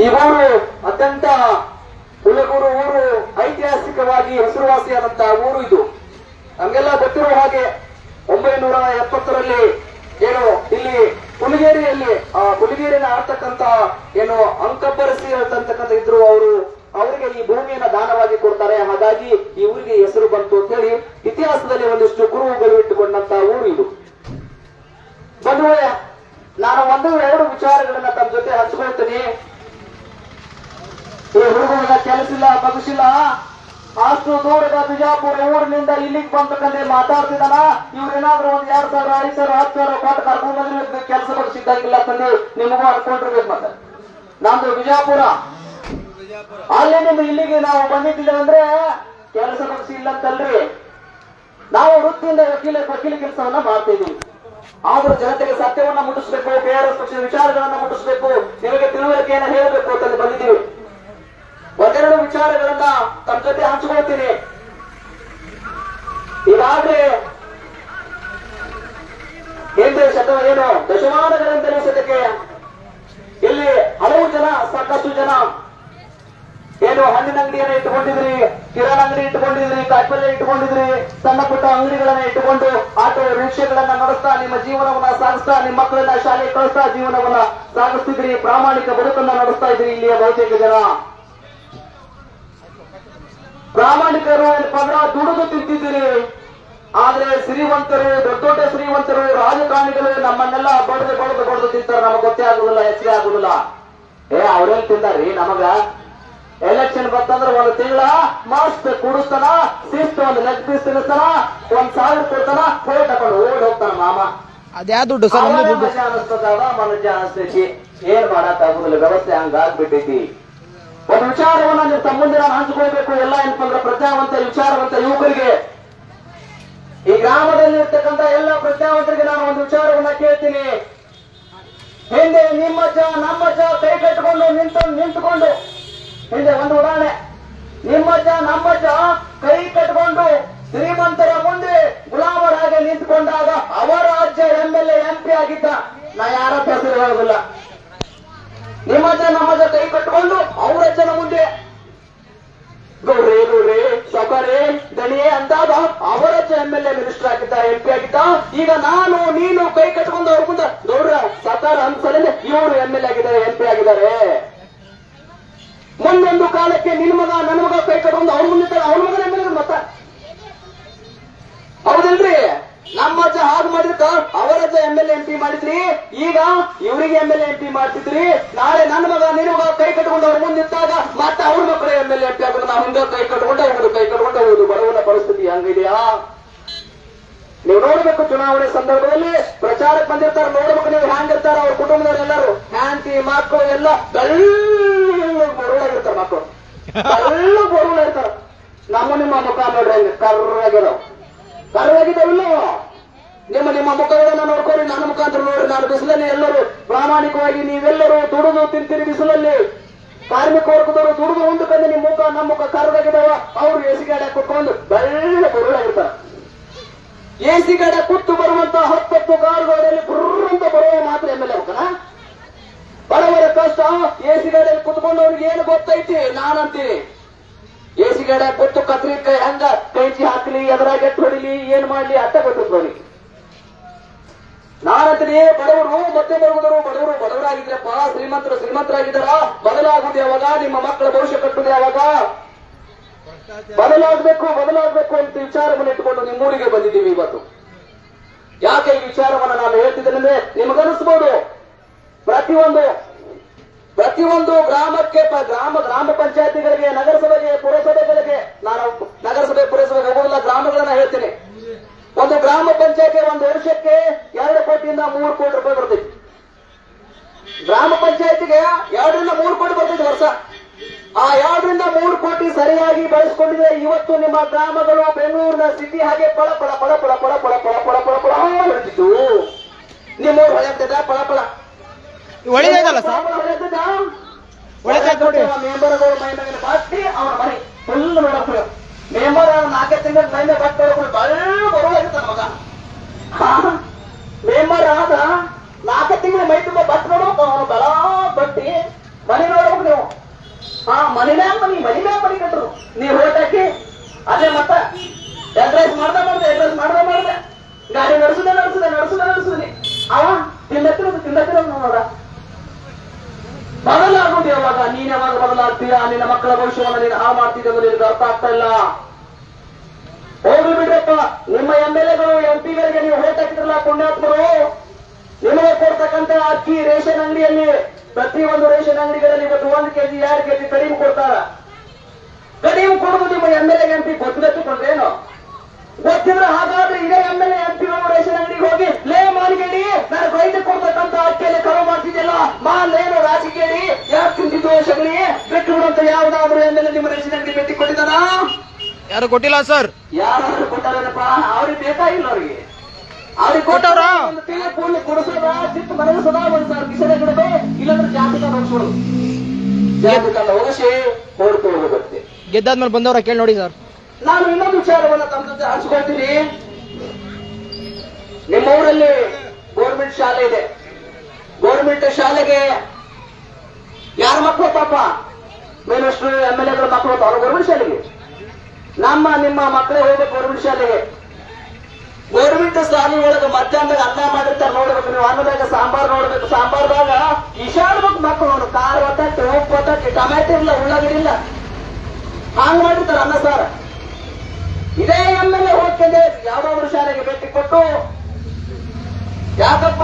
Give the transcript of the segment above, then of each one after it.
ಈ ಊರು ಅತ್ಯಂತ ಹುಲಗೂರು ಊರು ಐತಿಹಾಸಿಕವಾಗಿ ಹೆಸರುವಾಸಿಯಾದಂತಹ ಊರು ಇದು. ನಮ್ಗೆಲ್ಲ ಗೊತ್ತಿರುವ ಹಾಗೆ 970ರಲ್ಲಿ ಏನು ಇಲ್ಲಿ ಹುಲಿಗೇರಿನ ಆಡ್ತಕ್ಕಂತ ಏನು ಅಂಕಬ್ಬರಸಿ ಹೇಳ್ತಕ್ಕಂಥ ಇದ್ರು ಅವರಿಗೆ ಈ ಭೂಮಿಯನ್ನ ದಾನವಾಗಿ ಕೊಡ್ತಾರೆ. ಹಾಗಾಗಿ ಈ ಊರಿಗೆ ಹೆಸರು ಬಂತು ಅಂತ ಹೇಳಿ ಇತಿಹಾಸದಲ್ಲಿ ಒಂದಿಷ್ಟು ಕುರುಹುಗಳು ಇಟ್ಟುಕೊಂಡಂತ ಊರು ಇದು. ಬಂಧುಗಳೇ, ನಾನು 1-2 ವಿಚಾರಗಳನ್ನ ತಮ್ಮ ಜೊತೆ ಹಂಚ್ಕೊಳ್ತೀನಿ. ಈ ಹುಡುಗನ ಕೆಲಸಿಲ್ಲ ಬಗಸಿಲ್ಲ, ಅಷ್ಟು ದೂರದ ಬಿಜಾಪುರ ಊರಿನಿಂದ ಇಲ್ಲಿಗೆ ಬಂತಕ್ಕಂದ್ರೆ ಮಾತಾಡ್ತಿದ್ದಾನ. ಇವ್ರೇನಾದ್ರೂ 1,000, 5,000, 10,000 ಕೊಟ್ಟು ಕರ್ಕೊಂಡ್ ಬಂದ್ರೆ ಕೆಲಸ ಬಗ್ಸಿದ್ದಂಗಿಲ್ಲ ತಂದು ನಿಮಗೂ ಅನ್ಕೊಂಡಿರ್ಬೇಕು. ಮತ್ತೆ ನಮ್ದು ಬಿಜಾಪುರ, ಅಲ್ಲಿ ನಿಮ್ದು ಇಲ್ಲಿಗೆ ನಾವು ಬಂದಿದ್ದಿಲ್ಲ ಅಂದ್ರೆ ಕೆಲಸ ಬಗ್ಸಿ ಇಲ್ಲ ಅಂತಲ್ರಿ. ನಾವು ವೃತ್ತಿಯಿಂದ ವಕೀಲ ಕೆಲಸವನ್ನ ಮಾಡ್ತಿದ್ದೀವಿ. ಆದ್ರೂ ಜನತೆಗೆ ಸತ್ಯವನ್ನ ಮುಟ್ಟಿಸ್ಬೇಕು, KRS ಪಕ್ಷದ ವಿಚಾರಗಳನ್ನ ಮುಟ್ಟಿಸ್ಬೇಕು, ನಿಮಗೆ ತಿಳುವಳಿಕೆಯನ್ನ ಹೇಳಬೇಕು ಅಂತ ಬಂದಿದ್ದೀವಿ. 1-2 ವಿಚಾರಗಳನ್ನ ತಮ್ಮ ಜೊತೆ ಹಂಚಿಕೊಳ್ತೀನಿ. ಈಗಾಗಲೇ ಹಿಂದೆ ದಶಮಾನಗಳಿಂದಲೂ ಸದ್ಯಕ್ಕೆ ಇಲ್ಲಿ ಹಲವು ಜನ, ಸಾಕಷ್ಟು ಜನ ಏನು ಹಣ್ಣಿನ ಅಂಗಡಿಯನ್ನ ಇಟ್ಟುಕೊಂಡಿದ್ರಿ, ಕಿರಾಣ ಅಂಗಡಿ ಇಟ್ಟುಕೊಂಡಿದ್ರಿ, ಕಾಯಿಪಲ್ಯ ಇಟ್ಟುಕೊಂಡಿದ್ರಿ, ಸಣ್ಣ ಪುಟ್ಟ ಅಂಗಡಿಗಳನ್ನ ಇಟ್ಟುಕೊಂಡು ಆಟೋ ರಿಕ್ಷಾಗಳನ್ನ ನಡೆಸ್ತಾ ನಿಮ್ಮ ಜೀವನವನ್ನ ಸಾಗಿಸ್ತಾ, ನಿಮ್ಮ ಮಕ್ಕಳನ್ನ ಶಾಲೆಗೆ ಕಳಿಸ್ತಾ ಜೀವನವನ್ನ ಸಾಗಿಸ್ತಿದ್ರಿ. ಪ್ರಾಮಾಣಿಕ ಬದುಕನ್ನ ನಡೆಸ್ತಾ ಇದ್ರಿ. ಇಲ್ಲಿಯ ಬಹುತೇಕ ಜನ ಪ್ರಾಮಾಣಿಕರು ಪದರ ದುಡಿದು ತಿಂತಿದ್ದೀರಿ. ಆದ್ರೆ ಶ್ರೀಮಂತರು, ದೊಡ್ಡ ಶ್ರೀಮಂತರು, ರಾಜಕಾರಣಿಗಳು ನಮ್ಮನ್ನೆಲ್ಲ ಬಡದು ತಿಂತಾರೆ. ನಮಗ್ ಗೊತ್ತೇ ಆಗುದಿಲ್ಲ, ಹೆಸರೇ ಆಗುದಿಲ್ಲ. ಅವ್ರೇನ್ ತಿಂದಾರಿ? ನಮಗ ಎಲೆಕ್ಷನ್ ಬಂತಂದ್ರೆ 1 ತಿಂಗಳ ಮಸ್ತ್ ಕುಡಿಸ್ತಾನ, ಶಿಸ್ತು 1 ಲೆಗ್ ಪೀಸ್ ತಿನ್ನಿಸ್ತಾನ, 1,000 ಕೊಡ್ತಾನ, ಫೋಟೋ ತಕೊಂಡು ಓಡ್ ಹೋಗ್ತಾನ ಮಾಮ. ಅದ್ಯಾ ದುಡ್ಡು ಸರ್? ಮಜಾ ಅನಿಸ್ತದ, ಮನಜ ಅನಿಸ್ತೈತಿ. ಏನ್ ಮಾಡಕ್ ಆಗುದಿಲ್ಲ, ವ್ಯವಸ್ಥೆ ಹಂಗಾಗ್ಬಿಟ್ಟೈತಿ. ಒಂದು ವಿಚಾರವನ್ನ ನೀವು ತಮ್ಮ ಮುಂದೆ ನಾನು ಹಂಚಿಕೊಳ್ಬೇಕು. ಎಲ್ಲ ಏನಪ್ಪಂದ್ರೆ ಪ್ರಜ್ಞಾವಂತ ವಿಚಾರವಂತ ಯುವಕರಿಗೆ, ಈ ಗ್ರಾಮದಲ್ಲಿ ಇರ್ತಕ್ಕಂಥ ಎಲ್ಲ ಪ್ರಜ್ಞಾವಂತರಿಗೆ ನಾನು ಒಂದು ವಿಚಾರವನ್ನ ಕೇಳ್ತೀನಿ. ಹಿಂದೆ ನಿಮ್ಮಜ್ಜ ನಮ್ಮಜ್ಜ ಕೈ ಕಟ್ಟಿಕೊಂಡು ನಿಂತುಕೊಂಡು, ಹಿಂದೆ ಒಂದು ಉದಾಹರಣೆ, ನಿಮ್ಮಜ್ಜ ನಮ್ಮಜ್ಜ ಕೈ ಕಟ್ಟಿಕೊಂಡು ಶ್ರೀಮಂತರ ಮುಂದೆ ಗುಲಾಮರಾಗಿ ನಿಂತುಕೊಂಡಾಗ ಅವರ ಅಜ್ಜ MLA MP ಆಗಿದ್ದ. ನಾ ಯಾರ ಹೆಸರು ಹೇಳೋದಿಲ್ಲ. ನಿಮ್ಮಜ್ಜ ನಮ್ಮಜ್ಜ ಕೈ ಕಟ್ಟಿಕೊಂಡು ಅವರ ಅಜ್ಜನ ಮುಂದೆ ಗೌರೇ ಸೌಕರ್ಯ ದಣಿಯೇ ಅಂದಾಗ ಅವರ ಅಜ್ಜ MLA ಮಿನಿಸ್ಟರ್ ಆಗಿದ್ದ, MP ಆಗಿದ್ದ. ಈಗ ನಾನು ನೀನು ಕೈ ಕಟ್ಕೊಂಡು ಅವ್ರ ಮುಂದೆ ಗೌಡ್ರ ಸರ್ಕಾರ ಅನ್ಸಲಿಂದ ಇವರು MLA ಆಗಿದ್ದಾರೆ, MP ಆಗಿದ್ದಾರೆ. ಮುಂದೊಂದು ಕಾಲಕ್ಕೆ ನಿನ್ ಮಗ ನನ್ನ ಮಗ ಕೈ ಕಟ್ಕೊಂಡು ಅವ್ರ ಮುಂದೆ ಅವ್ರ ಮಗನ MLA ಮತ್ತ ಹೌದಿಲ್ರಿ? ನಮ್ಮ ಅಜ್ಜ ಹಾಗೆ ಮಾಡಿದ್ಕ ಅವರ ಅಜ್ಜ MLA MP ಮಾಡಿದ್ರಿ. ಈಗ ಇವರಿಗೆ MLA MP ಮಾಡ್ತಿದ್ರಿ. ನಾಳೆ ನನ್ನ ಮಗ ನಿನ್ನ ಮಗ ಕೈ ಕಟ್ಕೊಂಡು ಅವ್ರ ಮುಂದೆ ನಿಂತಾಗ ಮತ್ತೆ ಅವ್ರ ಮಕ್ಕಳು MLA MP ಆಗೋದು. ನಾವು ಹಿಂದೆ ಕೈ ಕಟ್ಕೊಂಡು ಹೋಗುದು. ಬಡವನ ಪರಿಸ್ಥಿತಿ ಹಂಗಿದೆಯಾ? ನೀವು ನೋಡ್ಬೇಕು. ಚುನಾವಣೆ ಸಂದರ್ಭದಲ್ಲಿ ಪ್ರಚಾರಕ್ಕೆ ಬಂದಿರ್ತಾರೆ, ನೋಡ್ಬೇಕು ನೀವು ಹ್ಯಾಂಗಿರ್ತಾರ. ಅವ್ರ ಕುಟುಂಬದವರೆಲ್ಲರೂ ಹ್ಯಾಂತಿ ಮಕ್ಕಳು ಎಲ್ಲ ಬರುಳಾಗಿರ್ತಾರ. ಮಕ್ಕಳು ಬರುಳಾಗಿರ್ತಾರ. ನಿಮ್ಮ ಮುಖ ನೋಡ್ರಿ ಹಂಗೆ ಕರ್ರಾಗಿದ್ದಾವಿಲ್ಲ. ನಿಮ್ಮ ಮುಖಗಳನ್ನ ನೋಡ್ಕೊರಿ, ನನ್ನ ಮುಖಾಂತರ ನೋಡ್ರಿ. ನಾನು ಬಿಸಿಲಲ್ಲಿ ಎಲ್ಲರೂ ಪ್ರಾಮಾಣಿಕವಾಗಿ ನೀವೆಲ್ಲರೂ ದುಡಿದು ತಿಂತೀರಿ. ಬಿಸಿಲಲ್ಲಿ ಕಾರ್ಮಿಕ ವರ್ಗದವರು ದುಡಿದು ಉಂಡುಕಂದ್ರೆ ನಿಮ್ಮ ಮುಖ ನಮ್ಮ ಮುಖ ಕರ್ರಾಗಿದ್ದಾವ. ಅವ್ರು AC ಗಾಡಿ ಕುತ್ಕೊಂಡು ಬರುಳಾಗಿರ್ತಾರ. AC ಗಾಡಿ ಕೂತು ಬರುವಂತ 10 ಕಾರುಗಳಲ್ಲಿ ಬುರ್ರಂತ ಬರುವ ಮಾತ್ರ MLA ಹೋಗಣ. ಬಡವರ ಕಷ್ಟ AC ಗಾಡಿಯಲ್ಲಿ ಕುತ್ಕೊಂಡು ಅವ್ರಿಗೆ ಏನು ಗೊತ್ತೈತಿ? ನಾನಂತೀನಿ AC ಗಾಡಿ ಕೊಟ್ಟು ಕತ್ರಿ ಕೈ ಹಂಗ ಕೈಚಿ ಹಾಕ್ಲಿ, ಎದುರಾಗ ಹೊಡಿಲಿ, ಏನ್ ಮಾಡ್ಲಿ ಅಟ್ಟ ಗೊತ್ತಿತ್ತು ಅವ್ರಿಗೆ. ನಾನಂತೀನಿ ಬಡವರು ಮತ್ತೆ ಬಡವರಾಗಿದ್ರಪ್ಪ, ಶ್ರೀಮಂತರಾಗಿದ್ದಾರ. ಬದಲಾಗುವುದು ಯಾವಾಗ? ನಿಮ್ಮ ಮಕ್ಕಳ ಭವಿಷ್ಯ ಕಟ್ಟುವುದು ಯಾವಾಗ? ಬದಲಾಗಬೇಕು ಅಂತ ವಿಚಾರವನ್ನು ಇಟ್ಟುಕೊಂಡು ನಿಮ್ಮೂರಿಗೆ ಬಂದಿದ್ದೀವಿ ಇವತ್ತು. ಯಾಕೆ ಈ ವಿಚಾರವನ್ನ ನಾನು ಹೇಳ್ತಿದ್ದೇನೆ ನಿಮಗನಿಸ್ಬೋದು. ಪ್ರತಿಯೊಂದು ಗ್ರಾಮಕ್ಕೆ ಗ್ರಾಮ ಪಂಚಾಯತಿಗಳಿಗೆ, ನಗರಸಭೆಗೆ, ಪುರಸಭೆಗಳಿಗೆ, ನಾನು ನಗರಸಭೆ ಪುರಸಭೆಗೆ ಹೋಗೋದಿಲ್ಲ, ಗ್ರಾಮಗಳನ್ನ ಹೇಳ್ತೀನಿ. ಒಂದು ಗ್ರಾಮ ಪಂಚಾಯತಿ ಒಂದು ವರ್ಷಕ್ಕೆ 2 ಕೋಟಿಯಿಂದ 3 ಕೋಟಿ ರೂಪಾಯಿ ಬರ್ತೈತಿ. ಗ್ರಾಮ ಪಂಚಾಯತಿಗೆ 2 ರಿಂದ 3 ಕೋಟಿ ಬರ್ತೈತಿ ವರ್ಷ. ಆ 2 ರಿಂದ 3 ಕೋಟಿ ಸರಿಯಾಗಿ ಬಳಸಿಕೊಂಡಿದ್ರೆ ಇವತ್ತು ನಿಮ್ಮ ಗ್ರಾಮಗಳು ಬೆಂಗಳೂರಿನ ಸಿಟಿ ಹಾಗೆ ಪಳ ಹೊಡೆದಿದ್ದು. ನಿಮ್ಮೂರು ಹೊಳೆದ ಪಳ ಒಳ್ಳೆದಲ್ಲ ಸರ್? ಮೆಂಬರ್ಗಳು ಮೈಮೇಲೆ ಬಾಟಿ ಅವನ ಮನೆ ಫುಲ್ ನೋಡಪ್ಪ. ಮೆಂಬರ್ 4 ತಿಂಗಳ ಮೈಮೆ ಬಟ್ಟೆ ಬರುವಾಗಿರ್ತಾನ ಮಗ. ಮೆಂಬರ್ ಆದ 4 ತಿಂಗಳ ಮೈ ತುಂಬ ಬಟ್ಟೆ ನೋಡ್ಬೇಕು. ಅವನು ಬೆಳ ಬಟ್ಟಿ ಮನೆ ನೋಡ್ಬೇಕು. ಮನಿ ಕಟ್ಟರು ನೀ ಓಟ್ ಹಾಕಿ ಅದೇ ಮತ್ತ ಅಡ್ರೆಸ್ ಮಾಡ್ದೆ ಗಾಡಿ ನಡೆಸುದೇ ಅವ ತಿನ್ನತ್ತಿರೋದು ನೋಡ. ಬದಲಾಗೋದು ಯಾವಾಗ? ನೀನ್ ಯಾವಾಗ ಬದಲಾಗ್ತೀಯಾ? ನಿನ್ನ ಮಕ್ಕಳ ಭವಿಷ್ಯವನ್ನು ನೀನು ಹಾಳು ಮಾಡ್ತಿದ್ದೆ ನಿನಗೆ ಅರ್ಥ ಆಗ್ತಾ ಇಲ್ಲ. ಹೋಗ್ಲಿ ಬಿಡ್ರಪ್ಪ, ನಿಮ್ಮ MLA ಗಳು MP ಗಳಿಗೆ ನೀವು ಓಟ್ ಹಾಕಿದ್ರಲ್ಲ ಪುಣ್ಯಾತ್ಮರು, ನಿಮಗೆ ಕೊಡ್ತಕ್ಕಂತ ಅಕ್ಕಿ ರೇಷನ್ ಅಂಗಡಿಯಲ್ಲಿ ಪ್ರತಿಯೊಂದು ರೇಷನ್ ಅಂಗಡಿಗಳಲ್ಲಿ ಇವತ್ತು 1 kg 2 kg ಕಡಿಮೆ ಕೊಡ್ತಾರ. ಕಡಿಮೆ ಕೊಡುದು ನಿಮ್ಮ MLA MP ಗೊತ್ತಿದ್ದೇನು? ಗೊತ್ತಿದ್ರೆ ಹಾಗಾದ್ರೆ ಇದೇ MLA MP ಗಳು ರೇಷನ್ ಅಂಗಡಿಗೆ ಹೋಗಿ ಲೇ ಮಾಲಿಗೇಡಿ ನಾನು ರೈತ ಕೊಡ್ತಕ್ಕಂತ ಅಕ್ಕಿಯಲ್ಲಿ ಕರು ಮಾಡ್ತಿದ್ದಿಲ್ಲ ಮಾಲೇನು ರಾಜಕೀಯಡಿ ಯಾಕೆ ತಿಂತಿದ್ದು ಶಗಣಿ ಬಿಟ್ಟು ಬಿಡುವಂತ ಯಾವ್ದಾದ್ರು MLA ನಿಮ್ಮ ರೇಷನ್ ಅಂಗಡಿ ಭೇಟಿ ಕೊಟ್ಟಿದ್ದಾನ? ಯಾರು ಕೊಟ್ಟಿಲ್ಲ ಸರ್. ಯಾರಾದ್ರೂ ಕೊಟ್ಟಾರಪ್ಪ? ಅವ್ರಿಗೆ ಬೇಕಾಗಿಲ್ಲ. ಅವ್ರಿಗೆ ಕೊಟ್ಟವ್ರ ಪೂರ್ಣ ಕೊಡಿಸೋದ ಸಿಟ್ಟು ಮನಗಿಸೋದ ಒಂದ್ ಸಾವಿರ ಕಿಸನೆ ಗಿಡದು, ಇಲ್ಲಾಂದ್ರೆ ಜಾತಿ ಕಾರ್ಡ್ ಹೋಗಿಸೋದು. ಜಾತಿ ಕಾರ್ಡ್ ಹೋಗಿಸಿ ಹೊರತು ಬರುತ್ತೆ. ಗೆದ್ದಾದ್ಮೇಲೆ ಬಂದವ್ರ ಕೇಳಿ ನೋಡಿ ಸರ್. ನಾನು ಇನ್ನೊಂದು ವಿಚಾರವನ್ನ ತಮ್ಮ ಜೊತೆ ಹಂಚ್ಕೊಳ್ತೀನಿ. ನಿಮ್ಮ ಊರಲ್ಲಿ ಗೌರ್ಮೆಂಟ್ ಶಾಲೆ ಇದೆ. ಗೌರ್ಮೆಂಟ್ ಶಾಲೆಗೆ ಯಾರ ಮಕ್ಕಳು ಪಾಪ ಮಿನಿಸ್ಟರ್ MLA ಗಳ ಮಕ್ಕಳು ಅವ್ರ ಗೌರ್ಮೆಂಟ್ ಶಾಲೆಗೆ. ನಿಮ್ಮ ಮಕ್ಕಳೇ ಹೋಗ್ಬೇಕು ಗೌರ್ಮೆಂಟ್ ಶಾಲೆಗೆ. ಗೌರ್ಮೆಂಟ್ ಶಾಲೆ ಒಳಗೆ ಮಧ್ಯಾಹ್ನದಾಗ ಅನ್ನ ಮಾಡಿರ್ತಾರೆ ನೋಡ್ಬೇಕು ನೀವು. ಅನ್ನದಾಗ ಸಾಂಬಾರ್ ನೋಡ್ಬೇಕು. ಸಾಂಬಾರ್ದಾಗ ಇಶಾಡ್ಬೇಕು ಮಕ್ಕಳು. ಖಾರ ಬಟಾಟೆ, ಉಪ್ಪು ಬಟಾಟೆ, ಟೊಮ್ಯಾಟೊ ಇಲ್ಲ, ಉಳ್ಳಾಗಡ್ಡಿ ಇಲ್ಲ, ಹಾಂಗ್ ಮಾಡಿರ್ತಾರೆ ಅನ್ನ ಸಾರ. ಇದೇ MLA ಹೋಗ್ತದೆ ಯಾವ್ದಾದ್ರು ಶಾಲೆಗೆ ಭೇಟಿ ಕೊಟ್ಟು, ಯಾಕಪ್ಪ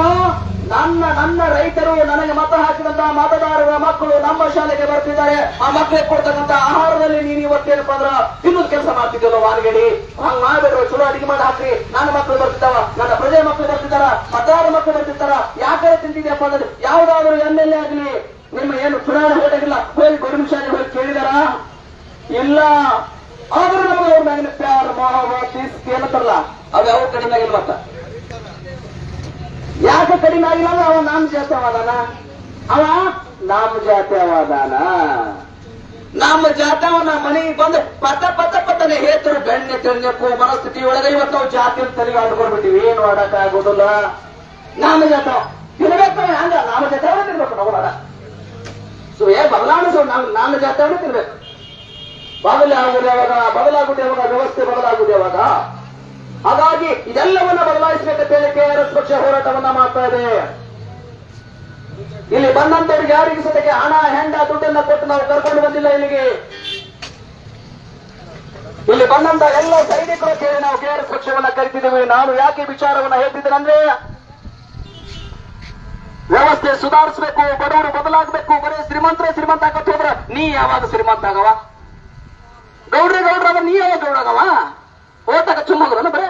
ನನ್ನ ರೈತರು ನನಗೆ ಮತ ಹಾಕಿದಂತ ಮತದಾರರ ಮಕ್ಕಳು ನಮ್ಮ ಶಾಲೆಗೆ ಬರ್ತಿದ್ದಾರೆ, ಆ ಮಕ್ಕಳಿಗೆ ಕೊಡ್ತಕ್ಕಂತ ಆಹಾರದಲ್ಲಿ ನೀನು ಇವತ್ತೇನಪ್ಪ ಅಂದ್ರ ತಿನ್ನೋದು ಕೆಲಸ ಮಾಡ್ತಿದ್ದಲ್ಲ ವಾರಗಡಿ. ಹಂಗ್ ಮಾಡ್ಬೇಡ್ರು, ಚಲೋ ಅಡಿಗೆ ಮಾಡಿ ಹಾಕ್ರಿ. ನನ್ನ ಮಕ್ಕಳು ಬರ್ತಿದ್ದಾವ, ನನ್ನ ಪ್ರಜೆ ಮಕ್ಕಳು ಬರ್ತಿದ್ದಾರ, ಮತದಾರರ ಮಕ್ಕಳು ಬರ್ತಿರ್ತಾರ. ಯಾಕಡೆ ತಿಂತಿದ್ಯಪ್ಪ ಅಂದ್ರೆ ಯಾವ್ದಾದ್ರು MLA ಆಗ್ಲಿ ನಿಮ್ಮ ಏನು ಚುನಾವಣೆ ಹೊರಟಾಗಿಲ್ಲ ಹೋಗಿ ಗೌರ್ಮೆಂಟ್ ಶಾಲೆಗೆ ಹೋಗಿ ಕೇಳಿದಾರ? ಇಲ್ಲ. ಆದ್ರೂ ನಮಗೆ ಅವ್ರ ಮ್ಯಾಗಿನ ಪ್ಯಾರ ಮೊಹಬ್ಬತ್ ಏನಂತಾರಲ್ಲ ಅವ್ ಯಾವ ಕಡಿಮೆ ಆಗಿಲ್ಲ. ಮತ್ತ ಯಾಕೆ ಕಡಿಮೆ ಆಗಿಲ್ಲ ಅಂದ್ರೆ ಅವ ನಾಮ ಜಾತವಾದಾನ. ನಮ್ಮ ಜಾತವನ್ನ ಮನೆಗೆ ಬಂದು ಪತ್ತನೆ ಹೇತರು ಬೆಣ್ಣೆ ತೆಣ್ಣೆಪ್ಪು ಮನಸ್ಥಿತಿ ಒಳಗೆ ಇವತ್ತು ನಾವು ಜಾತಿ ತಲೆಗೆ ಆಡ್ಕೊಂಡ್ಬಿಟ್ಟಿವಿ. ಏನು ಆಡಕ್ ಆಗೋದಿಲ್ಲ. ನಾಮ ಜಾತ ತಿನ್ಬೇಕು. ಹಂಗ ನಾಮ ಜಾತವನ್ನ ತಿನ್ಬೇಕು ನಾವು. ಸೊ ಬದಲಾವಣೆ ನಾಮ ಜಾತವನ್ನ ತಿನ್ಬೇಕು. ಬದಲಾಗುವುದು ಯಾವಾಗ? ವ್ಯವಸ್ಥೆ ಬದಲಾಗುವುದು ಯಾವಾಗ? ಹಾಗಾಗಿ ಇದೆಲ್ಲವನ್ನ ಬದಲಾಯಿಸಬೇಕಂತ ಹೇಳಿ KRS ಪಕ್ಷ ಹೋರಾಟವನ್ನ ಮಾಡ್ತಾ ಇದೆ. ಇಲ್ಲಿ ಬಂದಂತವ್ರಿಗೆ ಯಾರಿಗೆ ಸದ್ಯಕ್ಕೆ ಹಣ ಹೆಂಡ ದುಡ್ಡನ್ನ ಕೊಟ್ಟು ನಾವು ಕರ್ಕೊಂಡು ಬಂದಿಲ್ಲ. ಇಲ್ಲಿ ಬಂದಂತ ಎಲ್ಲ ಸೈನಿಕರು ಕೇಳಿ ನಾವು KRS ಪಕ್ಷವನ್ನ ಕರಿತಿದ್ದೇವೆ. ನಾನು ಯಾಕೆ ವಿಚಾರವನ್ನ ಹೇಳ್ತಿದ್ದೇನೆ, ವ್ಯವಸ್ಥೆ ಸುಧಾರಿಸಬೇಕು, ಬಡವರು ಬದಲಾಗಬೇಕು. ಬರೀ ಶ್ರೀಮಂತ ಆಗತ್ತೆ ಹೋದ್ರ ನೀ ಯಾವಾಗ ಶ್ರೀಮಂತ ಆಗವ? ಗೌಡ್ರ ನೀ ಯಾವಾಗ ಗೌಡಾಗವ? ಓಟಾಗ ಚುಮ್ಮಗ್ರನ ಬರೇ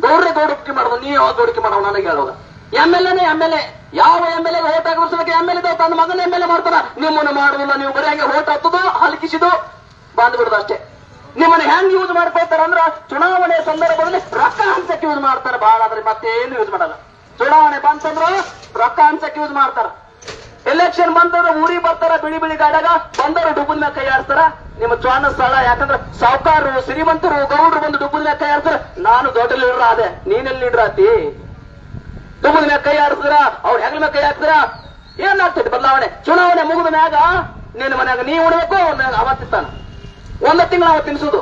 ಗೌಡ್ರಿಗೆ ಮಾಡೋದು. ನೀ ಯಾವಾಗ ಗೌಡಿಕೆ ಮಾಡವ ನನಗೆ ಹೇಳೋದ? MLA ಯಾವ MLA ಓಟ್ ಹಾಕಿ MLA ತನ್ನ ಮಗನ MLA ಮಾಡ್ತಾರ. ನಿಮ್ಮನ್ನ ಮಾಡುದಿಲ್ಲ. ನೀವು ಬರೀ ಹಂಗೆ ಓಟ್ ಹತ್ತದು ಹಲಕಿಸಿದು ಬಂದ್ಬಿಡುದು ಅಷ್ಟೇ. ನಿಮ್ಮನ್ನ ಹೆಂಗ್ ಯೂಸ್ ಮಾಡ್ಕೊಳ್ತಾರ ಅಂದ್ರ ಚುನಾವಣೆ ಸಂದರ್ಭದಲ್ಲಿ ರೊಕ್ಕ ಹಂಚಕ್ಕೆ ಯೂಸ್ ಮಾಡ್ತಾರ. ಬಹಳ ಆದ್ರೆ ಮತ್ತೇನು ಯೂಸ್ ಮಾಡಲ್ಲ. ಚುನಾವಣೆ ಬಂತಂದ್ರ ರೊಕ್ಕ ಹಂಚಕ್ಕೆ ಯೂಸ್ ಮಾಡ್ತಾರ. ಎಲೆಕ್ಷನ್ ಬಂತಂದ್ರೆ ಊರಿಗೆ ಬರ್ತಾರ ಬಿಳಿ ಗಾಡಾಗ ಬಂದವರು ಡುಬ್ಬದ ಮ್ಯಾಗ ಕೈ ಆಡ್ತಾರ. ನಿಮ್ಮ ಚುನಾವಣಾ ಸ್ಥಳ ಯಾಕಂದ್ರೆ ಸಾವುಕಾರರು ಶ್ರೀಮಂತರು ಗೌಡ್ರು ಬಂದು ಡುಬ್ಬದ ಮ್ಯಾಗ ಕೈ ಆಡ್ತಾರ. ನಾನು ದೊಡ್ಡ ಲೀಡರ್ ಆದೆ, ನೀನೆಲ್ಲಿ ಲೀಡರ್ ಆತಿ? ಡುಬ್ಬದ ಮ್ಯಾಗ ಕೈ ಆಡ್ತಾರ, ಅವ್ರ ಹೆಗಲ ಮ್ಯಾಗ ಕೈ ಹಾಕ್ತಾರ. ಏನಾಗ್ತೈತಿ ಬದಲಾವಣೆ? ಚುನಾವಣೆ ಮುಗಿದ ಮ್ಯಾಗ ನಿನ್ನ ಮನ್ಯಾಗ ನೀ ಉಣಬೇಕು, ಅವತ್ತಿತ್ತಾನ 1 ತಿಂಗಳು ಅವ ತಿನ್ಸುದು.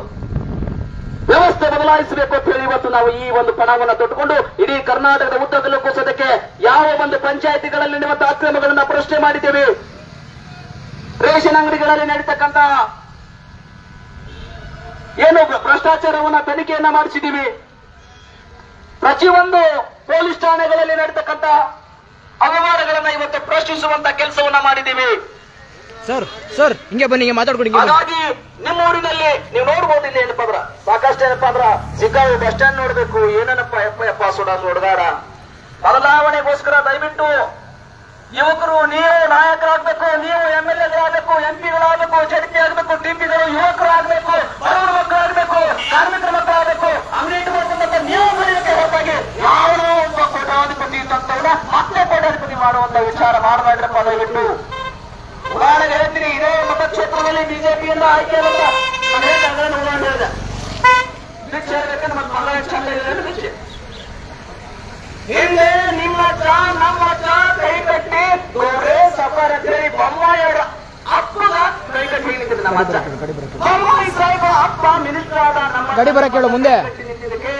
ವ್ಯವಸ್ಥೆ ಬದಲಾಯಿಸಬೇಕು ಅಂತ ಹೇಳಿ ಇವತ್ತು ನಾವು ಈ ಒಂದು ಪಣವನ್ನು ತೊಟ್ಟುಕೊಂಡು ಇಡೀ ಕರ್ನಾಟಕದ ಉದ್ದಗಲಕ್ಕೂ ಸದ್ಯಕ್ಕೆ ಯಾವ ಒಂದು ಪಂಚಾಯಿತಿಗಳಲ್ಲಿ ಇವತ್ತು ಅಕ್ರಮಗಳನ್ನ ಪ್ರಶ್ನೆ ಮಾಡಿದ್ದೇವೆ. ರೇಷನ್ ಅಂಗಡಿಗಳಲ್ಲಿ ನಡೀತಕ್ಕಂತ ಏನು ಭ್ರಷ್ಟಾಚಾರವನ್ನ ತನಿಖೆಯನ್ನ ಮಾಡಿಸಿದ್ದೀವಿ. ಪ್ರತಿಯೊಂದು ಪೊಲೀಸ್ ಠಾಣೆಗಳಲ್ಲಿ ನಡೀತಕ್ಕಂತ ಅವ್ಯವಹಾರಗಳನ್ನ ಇವತ್ತು ಪ್ರಶ್ನಿಸುವಂತ ಕೆಲಸವನ್ನ ಮಾಡಿದ್ದೀವಿ. ಸರ್ ಹಿಂಗೆ ಬನ್ನಿ, ಮಾತಾಡ್ಕೊಂಡು. ಹಾಗಾಗಿ ನಿಮ್ಮ ಊರಿನಲ್ಲಿ ನೀವು ನೋಡ್ಬೋದು. ಇಲ್ಲಿ ಏನಪ್ಪಾ ಅಂದ್ರ ಸಾಕಷ್ಟು ಏನಪ್ಪಾ ಅಂದ್ರ ಸಿಕ್ಕಾವು ಬಸ್ ಸ್ಟ್ಯಾಂಡ್ ನೋಡ್ಬೇಕು. ಏನಪ್ಪ ಯಪ್ಪ ಸುಡಗಾಡ. ಬದಲಾವಣೆಗೋಸ್ಕರ ದಯವಿಟ್ಟು ಯುವಕರು ನೀವು ನಾಯಕರಾಗಬೇಕು, ನೀವು MLAಗಳಾಗಬೇಕು, MP ಗಳಾಗಬೇಕು, ZP ಆಗಬೇಕು, TP ಗಳು ಯುವಕರಾಗಬೇಕು, ಬಡವರ ಮಕ್ಕಳಾಗಬೇಕು, ಕಾರ್ಮಿಕರ ಮಕ್ಕಳಾಗಬೇಕು. ಅಂಗಡಿ ಇಟ್ಟುಕೊಂಡಂತ ನೀವು ಬೆಳೆಯಕ್ಕೆ ಹೊರತಾಗಿ ಯಾವನೋ ಒಬ್ಬ ಕೋಟ್ಯಾಧಿಪತಿ ತತ್ವನ ಮತ್ತೆ ಕೋಟ್ಯಾಧಿಪತಿ ಮಾಡುವಂತ ವಿಚಾರ ಮಾಡಬೇಡ್ರಪ್ಪ ದಯವಿಟ್ಟು. ಉದಾಹರಣೆಗೆ ಹೇಳ್ತೀನಿ, ಇದೇ ಮತಕ್ಷೇತ್ರದಲ್ಲಿ ಬಿಜೆಪಿಯಿಂದ ಆಯ್ಕೆ ಹಿಂದೆ ನಿಮ್ಮ ನಮ್ಮ ಕೈ ಕಟ್ಟಿ ಸಫಾರಿ ಬೊಮ್ಮಾಯಿಯವರ ಅಪ್ಪಗ ಕೈ ಕಟ್ಟಿ ನಮ್ಮ ಅಜ್ಜ. ಬೊಮ್ಮಾಯಿ ಸಾಹೇಬ ಅಪ್ಪ ಮಿನಿಸ್ಟರ್ ಆದ ನಮ್ಮ ಗಾಡಿ ಬರಕ್ಕೆ ಹೇಳು ಮುಂದೆ. ನಿಂತಿದ್ದಕ್ಕೆ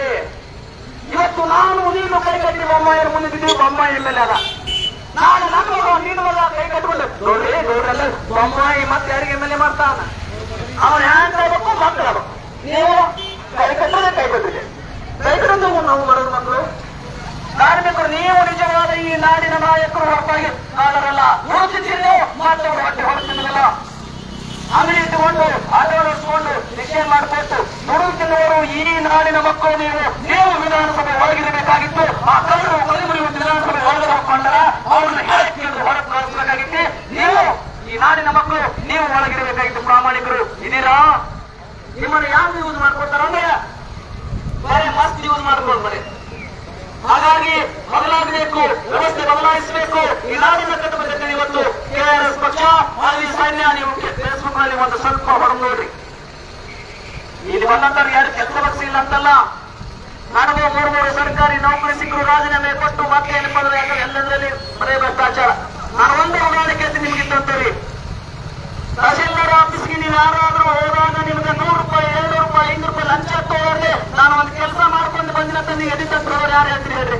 ಇವತ್ತು ನಾನು ನೀನು ಕೈ ಕಟ್ಟಿ ಬೊಮ್ಮಾಯಿಯರ ಮುಂದೆ ಬಿದ್ದೀವಿ. ಬೊಮ್ಮಾಯಿ ಎಮ್ಮೆಲ್ಲೆ ಅದ. ನಾನು ನನ್ನ ಮಗ ನೀನು ಮಗ ಕೈ ಕಟ್ಕೊಂಡು ನೋಡ್ರಿ ನೋಡ್ರಲ್ಲ ಬೊಮ್ಮಾಯಿ ಮತ್ತೆ ಯಾರಿಗೆ ಎಮ್ಮೆಲ್ಲೆ ಮಾಡ್ತಾನ. ಅವನ ಹ್ಯಾಂಡ್ ಆಗ್ಬೇಕು ಮಕ್ಕಳು ನೀವು ಕೈ ಕಟ್ಟೋದೇ ಕೈ ಕಟ್ಟಿದೆ. ಕೈ ಕಟ್ಟಂದು ನಾವು ಬರೋದು ಮಕ್ಕಳು ಕಾರ್ಮಿಕರು. ನೀವು ನಿಜವಾದ ಈ ನಾಡಿನ ನಾಯಕರು ಹೊರತಾಗಿ ನಾಡರಲ್ಲ. ಯೋಚಿಸಿದ್ರೆ ಮಾತವರು ಹೊಟ್ಟೆ ಹೊರತಿಲ್ಲ. ಅಂಗಡಿ ಇಟ್ಟುಕೊಂಡು ಆಟೋ ನಡೆಸಿಕೊಂಡು ನಿಶ್ಚಯ ಮಾಡಿಕೊಟ್ಟು ದುಡುಕಿನವರು ಈ ನಾಡಿನ ಮಕ್ಕಳು. ನೀವು ವಿಧಾನಸಭೆ ಒಳಗಿರಬೇಕಾಗಿತ್ತು. ಆ ಕಳ್ಳರು ಮನೆಮುರಿ ವಿಧಾನಸಭೆ ಒಳಗಡೆ ಹಾಕೊಂಡರ ಅವ್ರನ್ನ ಹೇಳಕ್ಕೆ ಹೊರಗೆ ಕಳಿಸಬೇಕಾಗಿತ್ತು. ನೀವು ಈ ನಾಡಿನ ಮಕ್ಕಳು ನೀವು ಒಳಗಿರಬೇಕಾಗಿತ್ತು. ಪ್ರಾಮಾಣಿಕರು ಇದೀರಾ? ನಿಮ್ಮನ್ನು ಯಾರು ಯೂಸ್ ಮಾಡ್ಕೊಡ್ತಾರ ಅಂದ್ರೆ ಬರೀ ಮಸ್ತ್ ಯೂಸ್ ಮಾಡ್ಕೊಂಡು ಬರೀ. ಹಾಗಾಗಿ ಬದಲಾಗಬೇಕು, ವ್ಯವಸ್ಥೆ ಬದಲಾಯಿಸಬೇಕು. ಈ ನಾಡಿನ ಕಟ್ಟಬೇಕು. ಇವತ್ತು ಕೆಆರ್ಎಸ್ ಪಕ್ಷ ಮಾಜಿ ಸೈನ್ಯ ನೀವು ಫೇಸ್ಬುಕ್ ನಲ್ಲಿ ಒಂದು ಸ್ವಲ್ಪ ಹೊರಗೆ ನೋಡ್ರಿ. ಇಲ್ಲಿ ಬಂದಂತವ್ರು ಯಾರು ಕೆಲಸ ಬಗ್ಸಿಲ್ಲ ಅಂತಲ್ಲ. ನನಗೂ 3 ಸರ್ಕಾರಿ ನೌಕರಿ ಸಿಕ್ಕರು ರಾಜೀನಾಮೆ ಕೊಟ್ಟು ಮತ್ತೆ ಏನಪ್ಪ ಅಂದ್ರೆ ಎಲ್ಲದರಲ್ಲಿ ಬರೇ ಭ್ರಷ್ಟಾಚಾರ. ನಾನು ಒಂದು ಉದಾಹರಣೆ ಕೇಳ್ತೀನಿ ನಿಮ್ಗಿತ್ತಂತೀರಿ. ತಹಶೀಲ್ದಾರ್ ಆಫೀಸ್ಗೆ ನೀವು ಯಾರಾದ್ರೂ ಹೋದಾಗ ನಿಮ್ಗೆ 100 ರೂಪಾಯಿ 200 ರೂಪಾಯಿ 5 ರೂಪಾಯಿ ಲಂಚ ತಗೊಂಡ್ರೆ ನಾನು ಒಂದು ಕೆಲಸ ಮಾಡ್ಕೊಂಡು ಬಂದಿನಂತ ನೀವು ಎದಿತ್ತಂತ್ರವ್ರು ಯಾರು ಹೇಳ್ತೀರಿ ಹೇಳ್ರಿ?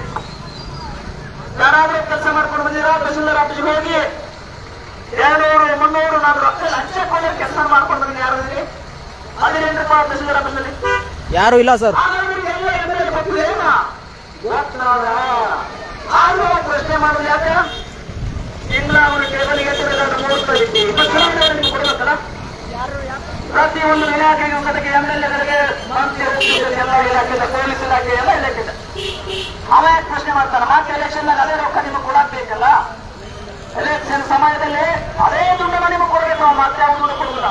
ಯಾರಾದ್ರೂ ಕೆಲಸ ಮಾಡ್ಕೊಂಡು ಬಂದಿರಾ ತಹಶೀಲ್ದಾರ್ ಆಫೀಸ್ಗೆ ಹೋಗಿ 200 300 ನಾನು ರೊಕ್ಕ ಲಂಚ ಕೊಡೋ ಕೆಲಸ ಮಾಡ್ಕೊಂಡು ಬಂದಿನಿ ಯಾರು? 15 ರೂಪಾಯಿ ತಹಶೀಲ್ದಾರ್ ಆಫೀಸಲ್ಲಿ ಯಾರು ಇಲ್ಲ ಸರ್. ಪ್ರಶ್ನೆ ಮಾಡೋದು ಯಾಕೆ? ಇಲ್ಲ ಅವರು ಟೇಬಲ್ಗೆ 3 ರೂಪಾಯಿ ನಿಮ್ಗೆ ಕೊಡ್ಬೇಕಲ್ಲ. ಪ್ರತಿಯೊಂದು ಇಲಾಖೆಗೆ ಜೊತೆಗೆ MLA-ಗಳಿಗೆ ಮಂತ್ರಿ ಎಲ್ಲ ಇಲಾಖೆ ಪೊಲೀಸ್ ಇಲಾಖೆ ಎಲ್ಲ ಇಲಾಖೆ ಅವ ಯಾಕೆ ಪ್ರಶ್ನೆ ಮಾಡ್ತಾನ? ಮತ್ತೆ ಎಲೆಕ್ಷನ್ ಅದೇ ರೊಕ್ಕ ನಿಮಗೆ ಕೊಡಬೇಕಲ್ಲ. ಎಲೆಕ್ಷನ್ ಸಮಯದಲ್ಲಿ ಅದೇ ದುಡ್ಡನ್ನ ನಿಮಗೆ ಕೊಡಬೇಕು. ಮತ್ತೆ ಯಾವ ದುಡ್ಡು ಕೊಡುದಿಲ್ಲ.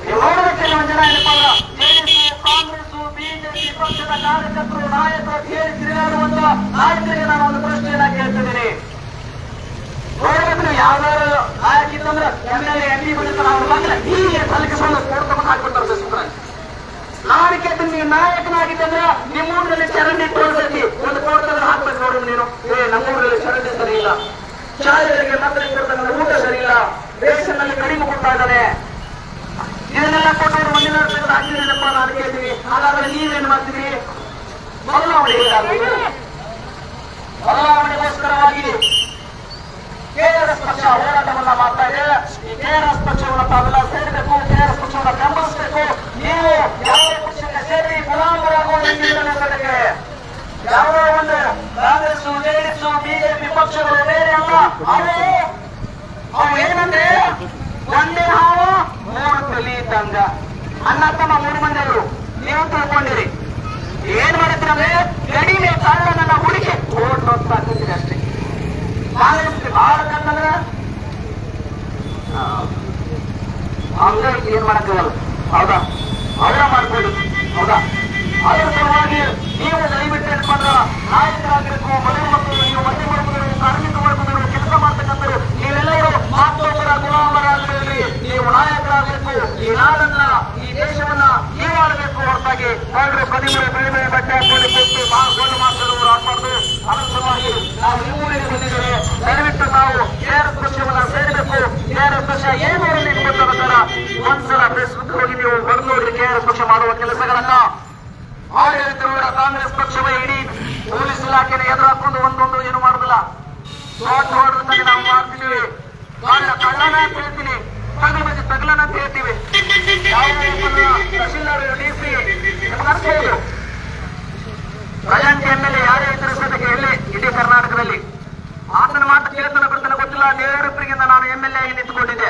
ನೀವು ನೋಡಬೇಕು ಕೆಲವೊಂದು ಜನ ಏನಪ್ಪ ಜೆಡಿಎಸ್ ಕಾಂಗ್ರೆಸ್ ಬಿಜೆಪಿ ಪಕ್ಷದ ಕಾರ್ಯಕರ್ತರು ನಾಯಕರು ಹೇಳಿ ತಿರುಗಾಡುವಂತ ನಾಯಕರಿಗೆ ನಾನು ಒಂದು ಪ್ರಶ್ನೆಯನ್ನ ಕೇಳ್ತಿದ್ದೀನಿ. ನೋಡ್ಬೇಕು ನೀವು ಯಾವ್ದಾದ್ರು ನಾಯಕ ಇತ್ತಂದ್ರೆ MLA MP ಬಂದಿರ್ತಾರೆ. ಅವ್ರು ಬಂದ್ರೆ ಹೀಗೆ ತಲಕಿಸ್ಕೊಂಡು ಕೊಡ್ತಕೊಂಡು ಹಾಕ್ಬಿಡ್ತಾರೆ ಫೇಸ್ಬುಕ್ನಲ್ಲಿ. ನಾನು ಕೇಳ್ತೀನಿ, ನೀವು ನಾಯಕನಾಗಿದ್ದಂದ್ರೆ ನಿಮ್ಮೂರಲ್ಲಿ ಚರಂಡಿ ತೋರಿಸಿ ಒಂದು ಕೊಡ್ತಾರೆ ಹಾಕ್ಬೇಕು. ನೋಡ್ರಿ ನೀನು ನಮ್ಮೂರಲ್ಲಿ ಚರಂಡಿ ಸರಿ ಇಲ್ಲ, ಶಾಲೆಗಳಿಗೆ ಮಕ್ಕಳಿಗೆ ಕೊಡ್ತಕ್ಕಂಥ ಊಟ ಸರಿ ಇಲ್ಲ, ರೇಷನ್ ನಲ್ಲಿ ಕಡಿಮೆ ಕೊಡ್ತಾ ಇದ್ದಾನೆ. ಇದನ್ನೆಲ್ಲ ಕೊಟ್ಟು ಒಂದಿನ ಹಾಕಿದ್ದೀನಪ್ಪ ನಾನು ಕೇಳ್ತೀನಿ. ಹಾಗಾದ್ರೆ ನೀವೇನು ಮಾಡ್ತೀರಿ? ಬದಲಾವಣೆಗೋಸ್ಕರವಾಗಿ ಕೆಆರ್ಎಸ್ ಪಕ್ಷ ಹೋರಾಟವನ್ನ ಮಾಡ್ತಾ ಇದೆ. ಈ ಕೆಆರ್ಎಸ್ ಪಕ್ಷವನ್ನು ತಾವೆಲ್ಲ ಸೇರಬೇಕು, ಕೆಆರ್ಎಸ್ ಪಕ್ಷವನ್ನು ಬೆಂಬಲಿಸಬೇಕು. ನೀವು ಯಾವುದೇ ಪಕ್ಷಕ್ಕೆ ಸೇರಿ ಗುಲಾಮರಾಗುವುದಕ್ಕೆ ಯಾವುದೋ ಒಂದು ಕಾಂಗ್ರೆಸ್ ಜೆಡಿಎಸ್ ಬಿಜೆಪಿ ಪಕ್ಷಗಳು ಬೇರೆ ಅಲ್ಲ. ಅವು ಏನಂದ್ರೆ ಒಂದೇ ಹಾವು 3 ತಲೆ ಇದ್ದಂಗ. ಅಣ್ಣ ತಮ್ಮ 3 ಮಂದಿ ಅವರು ನೀವು ತಿಳ್ಕೊಂಡಿರಿ. ಏನ್ ಮಾಡಿದ್ರಂದ್ರೆ ಕಡಿಮೆ ಕಳ್ಳನನ್ನ ಹುಡುಕಿ ಓಟ್ ಹಾಕಿದ್ರಿ ಅಷ್ಟೇ. ಕಾಂಗ್ರೆಸ್ ಬಹಳ ಕಳ್ಳಂದ್ರೆ ಹಂಗಾಗಿ ಏನ್ ಮಾಡಕ್ಕಾಗಲ್ಲ. ಹೌದಾ? ಅವರ ಮಾಡ್ಕೊಳ್ಳಿ. ಹೌದಾ? ಅದರ ಸಲುವಾಗಿ ನೀವು ದಯವಿಟ್ಟು ಏನಪ್ಪಂದ್ರ ನಾಯಕರಾಗಬೇಕು. ಮನೆ ಮಕ್ಕಳು, ನೀವು ಮನೆ ವರ್ಗದವರು, ಕಾರ್ಮಿಕ ವರ್ಗದವರು, ಕೆಲಸ ಮಾಡ್ತಕ್ಕಂಥವ್ರು ನೀವೆಲ್ಲರೂ ಮತ್ತೊಬ್ಬರ ಗುಲಾಮರಾಗಬೇಡಿ. ನೀವು ನಾಯಕರಾಗಬೇಕು. ಈ ನಾಡನ್ನ ಈ ದೇಶವನ್ನ ನೀವು ಆಡಬೇಕು. ಹೊರತಾಗಿ ನೋಡ್ರಿ ಬೆಳೆ ಬಟ್ಟೆ ಹಾಕೊಂಡು ಕೊಟ್ಟು ಗೋಲು ಮಾತಾಡುವರು ಆಗ್ಬಾರ್ದು. ಅದರ ಸಲುವಾಗಿ ನಾವು ಈ ಊರಿಗೆ ಬಂದಿದ್ದೇವೆ. ದಯವಿಟ್ಟು ನಾವು ಕೆಆರ್ಎಸ್ ಪಕ್ಷವನ್ನ ಸೇರಬೇಕು. ಕೆಆರ್ಎಸ್ ಪಕ್ಷ ಏನು ಗೊತ್ತಾಗುತ್ತಾರ ಒಂದ್ಸಲ ಫೇಸ್ಬುಕ್ ಹೋಗಿ ನೀವು ಬಂದು ನೋಡ್ರಿ ಕೆಆರ್ಎಸ್ ಪಕ್ಷ ಮಾಡುವ ಕೆಲಸಗಳನ್ನ. ಆಡಳಿತರೂಢ ಕಾಂಗ್ರೆಸ್ ಪಕ್ಷವೇ ಇಡೀ ಪೊಲೀಸ್ ಇಲಾಖೆನ ಎದುರು ಹಾಕೊಂಡು ಒಂದೊಂದು ಏನು ಮಾಡುದಿಲ್ಲ. ನೋಟ್ ಹೊಡೆದಂಗೆ ನಾವು ಮಾಡ್ತೀವಿ. ಕಳ್ಳನ ಅಂತ ಹೇಳ್ತೀನಿ, ತಗಲನ ಅಂತ ಹೇಳ್ತೀವಿ. ತಹಶೀಲ್ದಾರ್ DC ಅನ್ಸ್ಬೋದು. ಪ್ರೆಸೆಂಟ್ MLA ಯಾರೇ ಎದುರಿಸೋದಕ್ಕೆ ಎಲ್ಲಿ ಇಡೀ ಕರ್ನಾಟಕದಲ್ಲಿ ಆತನ ಮಾತು ಕೇಳ್ತಾನೆ ಬರ್ತಾನೆ ಗೊತ್ತಿಲ್ಲ. ನೇರೊಬ್ಬರಿಗಿಂದ ನಾನು MLA ಆಗಿ ನಿಂತುಕೊಂಡಿದ್ದೆ.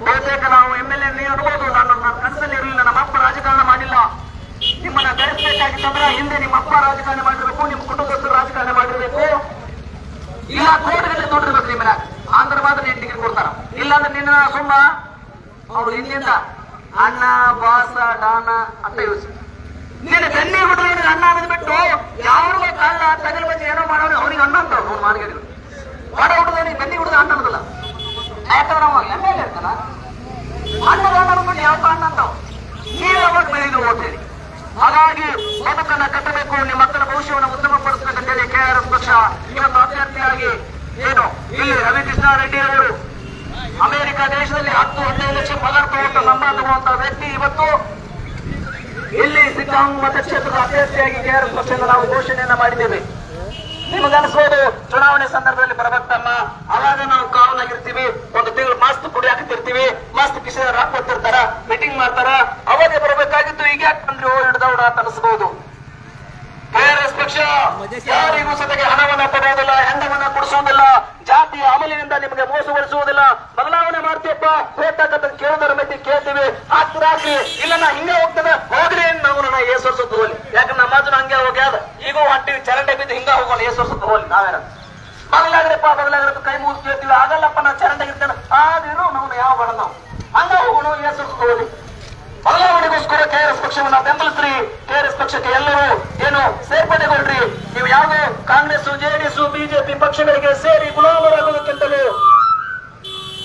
ಬಹುತೇಕ ನಾವು MLA ನೀವು ಅನ್ಬೋದು. ನನ್ನ ಕನಸಲ್ಲಿ ಇರಲಿಲ್ಲ. ನಮ್ಮ ಅಪ್ಪ ರಾಜಕಾರಣ ಮಾಡಿಲ್ಲ. ನಿಮ್ಮನ್ನ ಬೆಳೆಸಬೇಕಾಗಿತ್ತಂದ್ರೆ ಹಿಂದೆ ನಿಮ್ಮ ಅಪ್ಪ ರಾಜಕಾರಣ ಮಾಡಿರ್ಬೇಕು, ನಿಮ್ಮ ಕುಟುಂಬಸ್ಥರು ರಾಜಕಾರಣ ಮಾಡಿರ್ಬೇಕು. ಇಲ್ಲ ಕೋರ್ಟ್ಗಳಲ್ಲಿ ನೋಡಿರ್ಬೇಕು. ನಿಮ್ಮನ್ನ ಆಂಧ್ರ ಮಾತ್ರ ಡಿಗ್ರಿ ಕೊಡ್ತಾರ. ಇಲ್ಲಾಂದ್ರೆ ನಿನ್ನ ಸುಮ್ಮ ಅವ್ರು ಇಲ್ಲಿಂದ ಅಣ್ಣ ಬಾಸ ಡಾನ ಅಂತ ಯೂಸ್ ನೀನು ಬೆನ್ನಿ ಬಿಟ್ರೆ ಅಣ್ಣ ಅನ್ನೋದು ಬಿಟ್ಟು ಯಾರಿಗೂ ಕಳ್ಳ ತಗಲ್ ಬಜ್ಜಿ ಏನೋ ಮಾಡೋರು ಅವ್ರಿಗೆ ಅಣ್ಣ ಅಂತ ಅವ್ರು ಮಾರ್ಗಗಳು ಹೊಡ ಹುಡುಗ ಬೆನ್ನಿ ಹುಡುಗ ಅಣ್ಣ ಅನ್ನೋದಿಲ್ಲ. ಯಾಕಂದ್ರೆ ನಾವು MLA ಇರ್ತಾನ ಅಣ್ಣದ ಅಣ್ಣ ಬಿಟ್ಟು ಯಾವ ಅಣ್ಣ ಅಂತಾವ್ ನೀವು ಯಾವಾಗ ಬೆಳೆದು ಓದ್ತೀರಿ. ಹಾಗಾಗಿ ಬದುಕನ್ನ ಕಟ್ಟಬೇಕು. ನಿಮ್ಮ ಮಕ್ಕಳ ಭವಿಷ್ಯವನ್ನು ಉತ್ತಮಪಡಿಸಬೇಕಂತೇಳಿ ಕೆಆರ್ಎಸ್ ಪಕ್ಷ ಇವತ್ತು ಅಭ್ಯರ್ಥಿಯಾಗಿ ಏನು ಇಲ್ಲಿ ರವಿಕೃಷ್ಣ ರೆಡ್ಡಿ ಅವರು ಅಮೆರಿಕ ದೇಶದಲ್ಲಿ 10-15 ಲಕ್ಷ ಪಗಾರ ತಗೊಂಡು ಸಂಬಳ ತಗೊಳ್ಳುವಂತ ವ್ಯಕ್ತಿ ಇವತ್ತು ಇಲ್ಲಿ ಸಿದ್ದಾಂಗ್ ಮತಕ್ಷೇತ್ರದ ಅಭ್ಯರ್ಥಿಯಾಗಿ KRS ಪಕ್ಷದಿಂದ ನಾವು ಘೋಷಣೆಯನ್ನ ಮಾಡಿದ್ದೇವೆ. ನಿಮಗನ್ಸೋದು ಚುನಾವಣೆ ಸಂದರ್ಭದಲ್ಲಿ ಬರಬೇಕಮ್ಮ, ಅವಾಗ ನಾವು ಕಾವಲಾಗಿರ್ತೀವಿ, ಒಂದು ತಿಂಗಳು ಮಸ್ತ್ ಕುಡಿ ಹಾಕ್ತಿರ್ತೀವಿ, ಮಸ್ತ್ ಕಿಶನ್ ಹಾಕ್ಕೊತಿರ್ತಾರ, ಮೀಟಿಂಗ್ ಮಾಡ್ತಾರ, ಅವಾಗೆ ಬರಬೇಕಾಗಿತ್ತು. ಈಗ ಯಾಕೆ ಬಂದ್ರಿ ಓ ಹಿಡ್ದವ್ರ ಅಂತ ಅನಿಸಬಹುದು. KRS ಪಕ್ಷ ಯಾರಿಗೂ ಸತೆಗೆ ಹಣವನ್ನ ಕೊಡುವುದಿಲ್ಲ, ಹೆಂಡವನ್ನ ಕೊಡಿಸುವುದಿಲ್ಲ, ಜಾತಿಯ ಅಮಲಿನಿಂದ ನಿಮಗೆ ಮೋಸಗೊಳಿಸುವುದಿಲ್ಲ. ಬದಲಾವಣೆ ಮಾಡ್ತೀಯಪ್ಪ ಹೋಗ್ತಕ್ಕಂಥ ಕೇಳೋದರ ಮಿತಿ ಕೇಳ್ತೀವಿ, ಹಾಕ್ತಿರಾಕ್ರಿ, ಇಲ್ಲ ನಾ ಹಿಂಗೆ ಹೋಗ್ತದೆ ಹೋಗ್ರಿ ನಾವು ನನ್ನ ಏಸ್ ವರ್ಷ ತಗೋಲಿ. ಯಾಕಂದ್ರೆ ನಮ್ಮ ಮಾತು ಹಂಗೆ ಹೋಗ್ಯಾದ, ಈಗ ಹೊಂಟಿವಿ ಚರಂಡೆ ಬಿದ್ದು ಹಿಂಗ ಹೋಗೋಣ, ಏಸ್ ವರ್ಷ ತಗೋಲಿ. ನಾವೇನ ಬದಲಾಗ್ರಪ್ಪ ಬದಲಾಗ್ರಪ್ಪ ಕೈ ಮುಗಿದು ಕೇಳ್ತೀವಿ, ಆಗಲ್ಲಪ್ಪ ನಾ ಚರಂಡೆ ಇರ್ತೇನೆ, ಆದಿರು ನಾವು ಯಾವ ಬೇಡ, ನಾವು ಹಂಗ ಹೋಗೋಣ, ಏಸ್ ವರ್ಷ ತಗೋಲಿ. ಬದಲಾವಣೆಗೋಸ್ಕರ KRS ಪಕ್ಷವನ್ನ ಬೆಂಬಲಿಸ್ರಿ. KRS ಪಕ್ಷಕ್ಕೆ ಎಲ್ಲರೂ ಏನು ಸೇರ್ಪಡೆಗೊಳ್ರಿ. ನೀವು ಯಾವುದೇ ಕಾಂಗ್ರೆಸ್, JDS, BJP ಪಕ್ಷಗಳಿಗೆ ಸೇರಿ ಗುಲಾಮರಾಗುವುದಕ್ಕಿಂತಲೂ,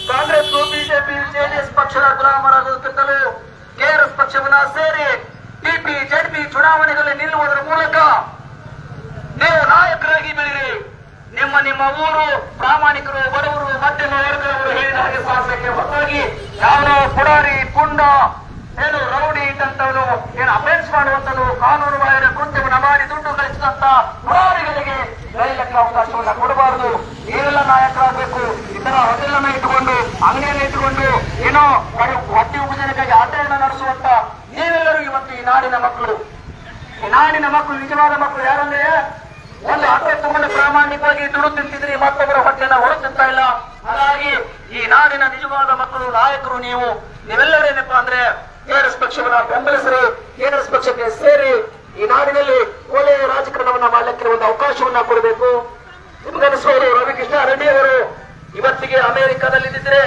ಕಾಂಗ್ರೆಸ್, BJP, JDS ಪಕ್ಷದ ಗುಲಾಮರಾಗುವುದಕ್ಕಿಂತಲೂ KRS ಪಕ್ಷವನ್ನ ಸೇರಿ TP, ZP ಚುನಾವಣೆಗಳಲ್ಲಿ ನಿಲ್ಲುವುದರ ಮೂಲಕ ನೀವು ನಾಯಕರಾಗಿ ಬೆಳೀರಿ. ನಿಮ್ಮ ಊರು ಪ್ರಾಮಾಣಿಕರು, ಬಡವರು, ಮಧ್ಯಮ ವರ್ಗದವರು ಹೇಳಿದ ಹಾಗೆ ಸಾಧಿಸಕ್ಕೆ ಹೊರತಾಗಿ ಯಾವನೋ ಪುಡಾರಿ, ಪುಂಡ, ಏನು ರೌಡಿ ಇದ್ದಂತವನು, ಏನು ಅಫೆನ್ಸ್ ಮಾಡುವಂತನು, ಕಾನೂನು ಬಾಹಿರ ಕೃತ್ಯವನ್ನು ಮಾಡಿ ದುಡ್ಡು ಗಳಿಸಿದಂತ ಪುಡಾರಿಗಳಿಗೆ ಬೆಳೆಯಲಿಕ್ಕೆ ಅವಕಾಶವನ್ನ ಕೊಡಬಾರದು. ನೀವೆಲ್ಲ ನಾಯಕರಾಗಬೇಕು. ಇತರ ಹೋಟೆಲನ್ನ ಇಟ್ಟುಕೊಂಡು, ಅಂಗಡಿಯನ್ನು ಇಟ್ಟುಕೊಂಡು, ಏನೋ ಹೊಟ್ಟೆ ಉಪಜನಕ್ಕಾಗಿ ಆಟವನ್ನು ನಡೆಸುವಂತ ನೀವೆಲ್ಲರೂ ಇವತ್ತು ಈ ನಾಡಿನ ಮಕ್ಕಳು. ಈ ನಾಡಿನ ಮಕ್ಕಳು ನಿಜವಾದ ಮಕ್ಕಳು ಯಾರಂದ್ರೆ, ಒಂದು ಆಟೋ ತಗೊಂಡು ಪ್ರಾಮಾಣಿಕವಾಗಿ ದುಡ್ಡು ತಿಂತಿದ್ರಿ, ಮತ್ತೊಬ್ಬರ ಹೊಟ್ಟೆನ ಹೊರತಿಂತ ಇಲ್ಲ. ಹಾಗಾಗಿ ಈ ನಾಡಿನ ನಿಜವಾದ ಮಕ್ಕಳು, ನಾಯಕರು ನೀವೆಲ್ಲರೇನಪ್ಪಾ ಅಂದ್ರೆ KRS ಪಕ್ಷವನ್ನ ಬೆಂಬಲಿಸ್ರಿ, KRS ಪಕ್ಷಕ್ಕೆ ಸೇರಿ ಈ ನಾಡಿನಲ್ಲಿ ಒಳ್ಳೆಯ ರಾಜಕಾರಣವನ್ನ ಮಾಡಲಿಕ್ಕೆ ಒಂದು ಅವಕಾಶವನ್ನ ಕೊಡಬೇಕು. ನಿಮ್ಗನಿಸೋರು ರವಿಕೃಷ್ಣ ರೆಡ್ಡಿ ಅವರು ಇವತ್ತಿಗೆ ಅಮೆರಿಕದಲ್ಲಿದ್ದರೆ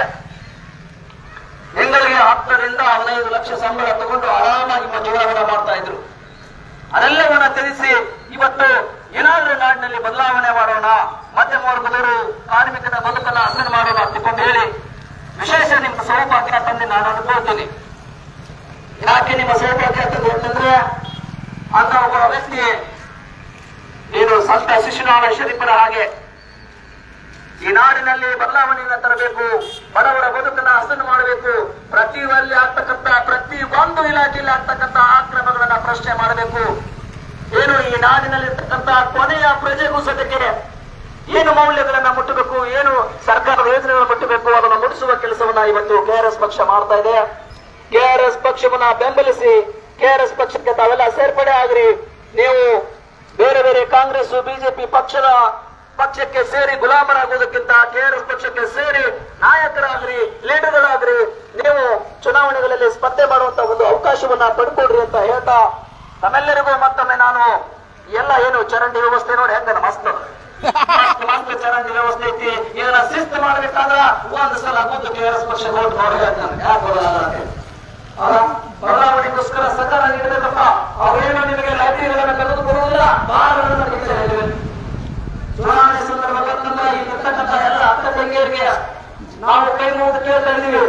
ತಿಂಗಳಿಗೆ 10-15 ಲಕ್ಷ ಸಂಬಳ ತಗೊಂಡು ಆರಾಮಾಗಿ ಜೀವನವನ್ನ ಮಾಡ್ತಾ ಇದ್ರು. ಅದೆಲ್ಲವನ್ನ ತಿಳಿಸಿ ಇವತ್ತು ಏನಾದ್ರೂ ನಾಡಿನಲ್ಲಿ ಬದಲಾವಣೆ ಮಾಡೋಣ, ಮಧ್ಯಮ ವರ್ಗದವರು ಕಾರ್ಮಿಕರ ಬದುಕನ್ನ ಹಸನು ಮಾಡೋಣ ಅಂತಿಕೊಂಡು ಹೇಳಿ ವಿಶೇಷ ನಿಮ್ಮ ಸೌಭಾಗ್ಯ ತಂದೆ ನಾನು ಅನ್ಕೊಳ್ತೀನಿ. ಯಾಕೆ ನಿಮ್ಮ ಸೌಭಾಗ್ಯ ಅಂತಂದ್ರೆ ಅಂತ ಒಬ್ಬ ವ್ಯಕ್ತಿ ನೀನು ಸಂತ ಶಿಶುನಾಳ ಶರೀಫರ ಹಾಗೆ ಈ ನಾಡಿನಲ್ಲಿ ಬದಲಾವಣೆಯನ್ನು ತರಬೇಕು, ಬಡವರ ಬದುಕನ್ನ ಹಸನು ಮಾಡಬೇಕು, ಪ್ರತಿಯಲ್ಲಿ ಆಗ್ತಕ್ಕಂಥ ಪ್ರತಿ ಒಂದು ಇಲಾಖೆಯಲ್ಲಿ ಆಗ್ತಕ್ಕಂಥ ಆಕ್ರಮಗಳನ್ನ ಪ್ರಶ್ನೆ ಮಾಡಬೇಕು. ಏನು ಈ ನಾಡಿನಲ್ಲಿರ್ತಕ್ಕಂಥ ಕೊನೆಯ ಪ್ರಜೆಗೂ ಸದ್ಯಕ್ಕೆ ಏನು ಮೌಲ್ಯಗಳನ್ನ ಮುಟ್ಟಬೇಕು, ಏನು ಸರ್ಕಾರದ ಯೋಜನೆಗಳನ್ನು ಮುಟ್ಟಬೇಕು, ಅದನ್ನು ಮುಟ್ಟಿಸುವ ಕೆಲಸವನ್ನ ಇವತ್ತು KRS ಪಕ್ಷ ಮಾಡ್ತಾ ಇದೆ. KRS ಪಕ್ಷವನ್ನ ಬೆಂಬಲಿಸಿ, KRS ಪಕ್ಷಕ್ಕೆ ತಾವೆಲ್ಲ ಸೇರ್ಪಡೆ ಆಗ್ರಿ. ನೀವು ಬೇರೆ ಬೇರೆ ಕಾಂಗ್ರೆಸ್, BJP ಪಕ್ಷಕ್ಕೆ ಸೇರಿ ಗುಲಾಮರಾಗುವುದಕ್ಕಿಂತ KRS ಪಕ್ಷಕ್ಕೆ ಸೇರಿ ನಾಯಕರಾಗ್ರಿ, ಲೀಡರ್ಗಳಾಗ್ರಿ. ನೀವು ಚುನಾವಣೆಗಳಲ್ಲಿ ಸ್ಪರ್ಧೆ ಮಾಡುವಂತ ಒಂದು ಅವಕಾಶವನ್ನ ಪಡ್ಕೊಡ್ರಿ ಅಂತ ಹೇಳ್ತಾ ತಮ್ಮೆಲ್ಲರಿಗೂ ಮತ್ತೊಮ್ಮೆ ನಾನು ಎಲ್ಲ ಏನು ಚರಂಡಿ ವ್ಯವಸ್ಥೆ ನೋಡಿ ಹೆಂಗ ಮಸ್ತ್ ಮಸ್ತ್ ಚರಂಡಿ ವ್ಯವಸ್ಥೆ ಐತಿ, ಇದನ್ನ ಶಿಸ್ತು ಮಾಡ್ಬೇಕಾದ್ರ ಒಂದು ಸಲ ಕೂತು KRS ಪಕ್ಷ ಓಟ್ ನೋಡಿ ಹೇಳ್ತಾನೆ. ಯಾಕೆ ಬದಲಾವಣೆಗೋಸ್ಕರ ಸರ್ಕಾರ ನೀಡಬೇಕಪ್ಪ. ಅವೇನು ನಿಮಗೆ ಲೈಬ್ರರಿಗಳನ್ನ ತೆಗೆದುಕೊಡುವುದಿಲ್ಲ, ಬಾರ್ಗಳನ್ನ ಚುನಾವಣೆ ಸಂದರ್ಭ ಬಂತಂದ್ರೆ ಇರ್ತಕ್ಕಂಥ ಎಲ್ಲ ಅಕ್ಕ ತಂಗಿಯರಿಗೆ ನಾವು ಕೈ ಮುಗಿದು ಕೇಳ್ತಾ ಇದ್ದೀವಿ.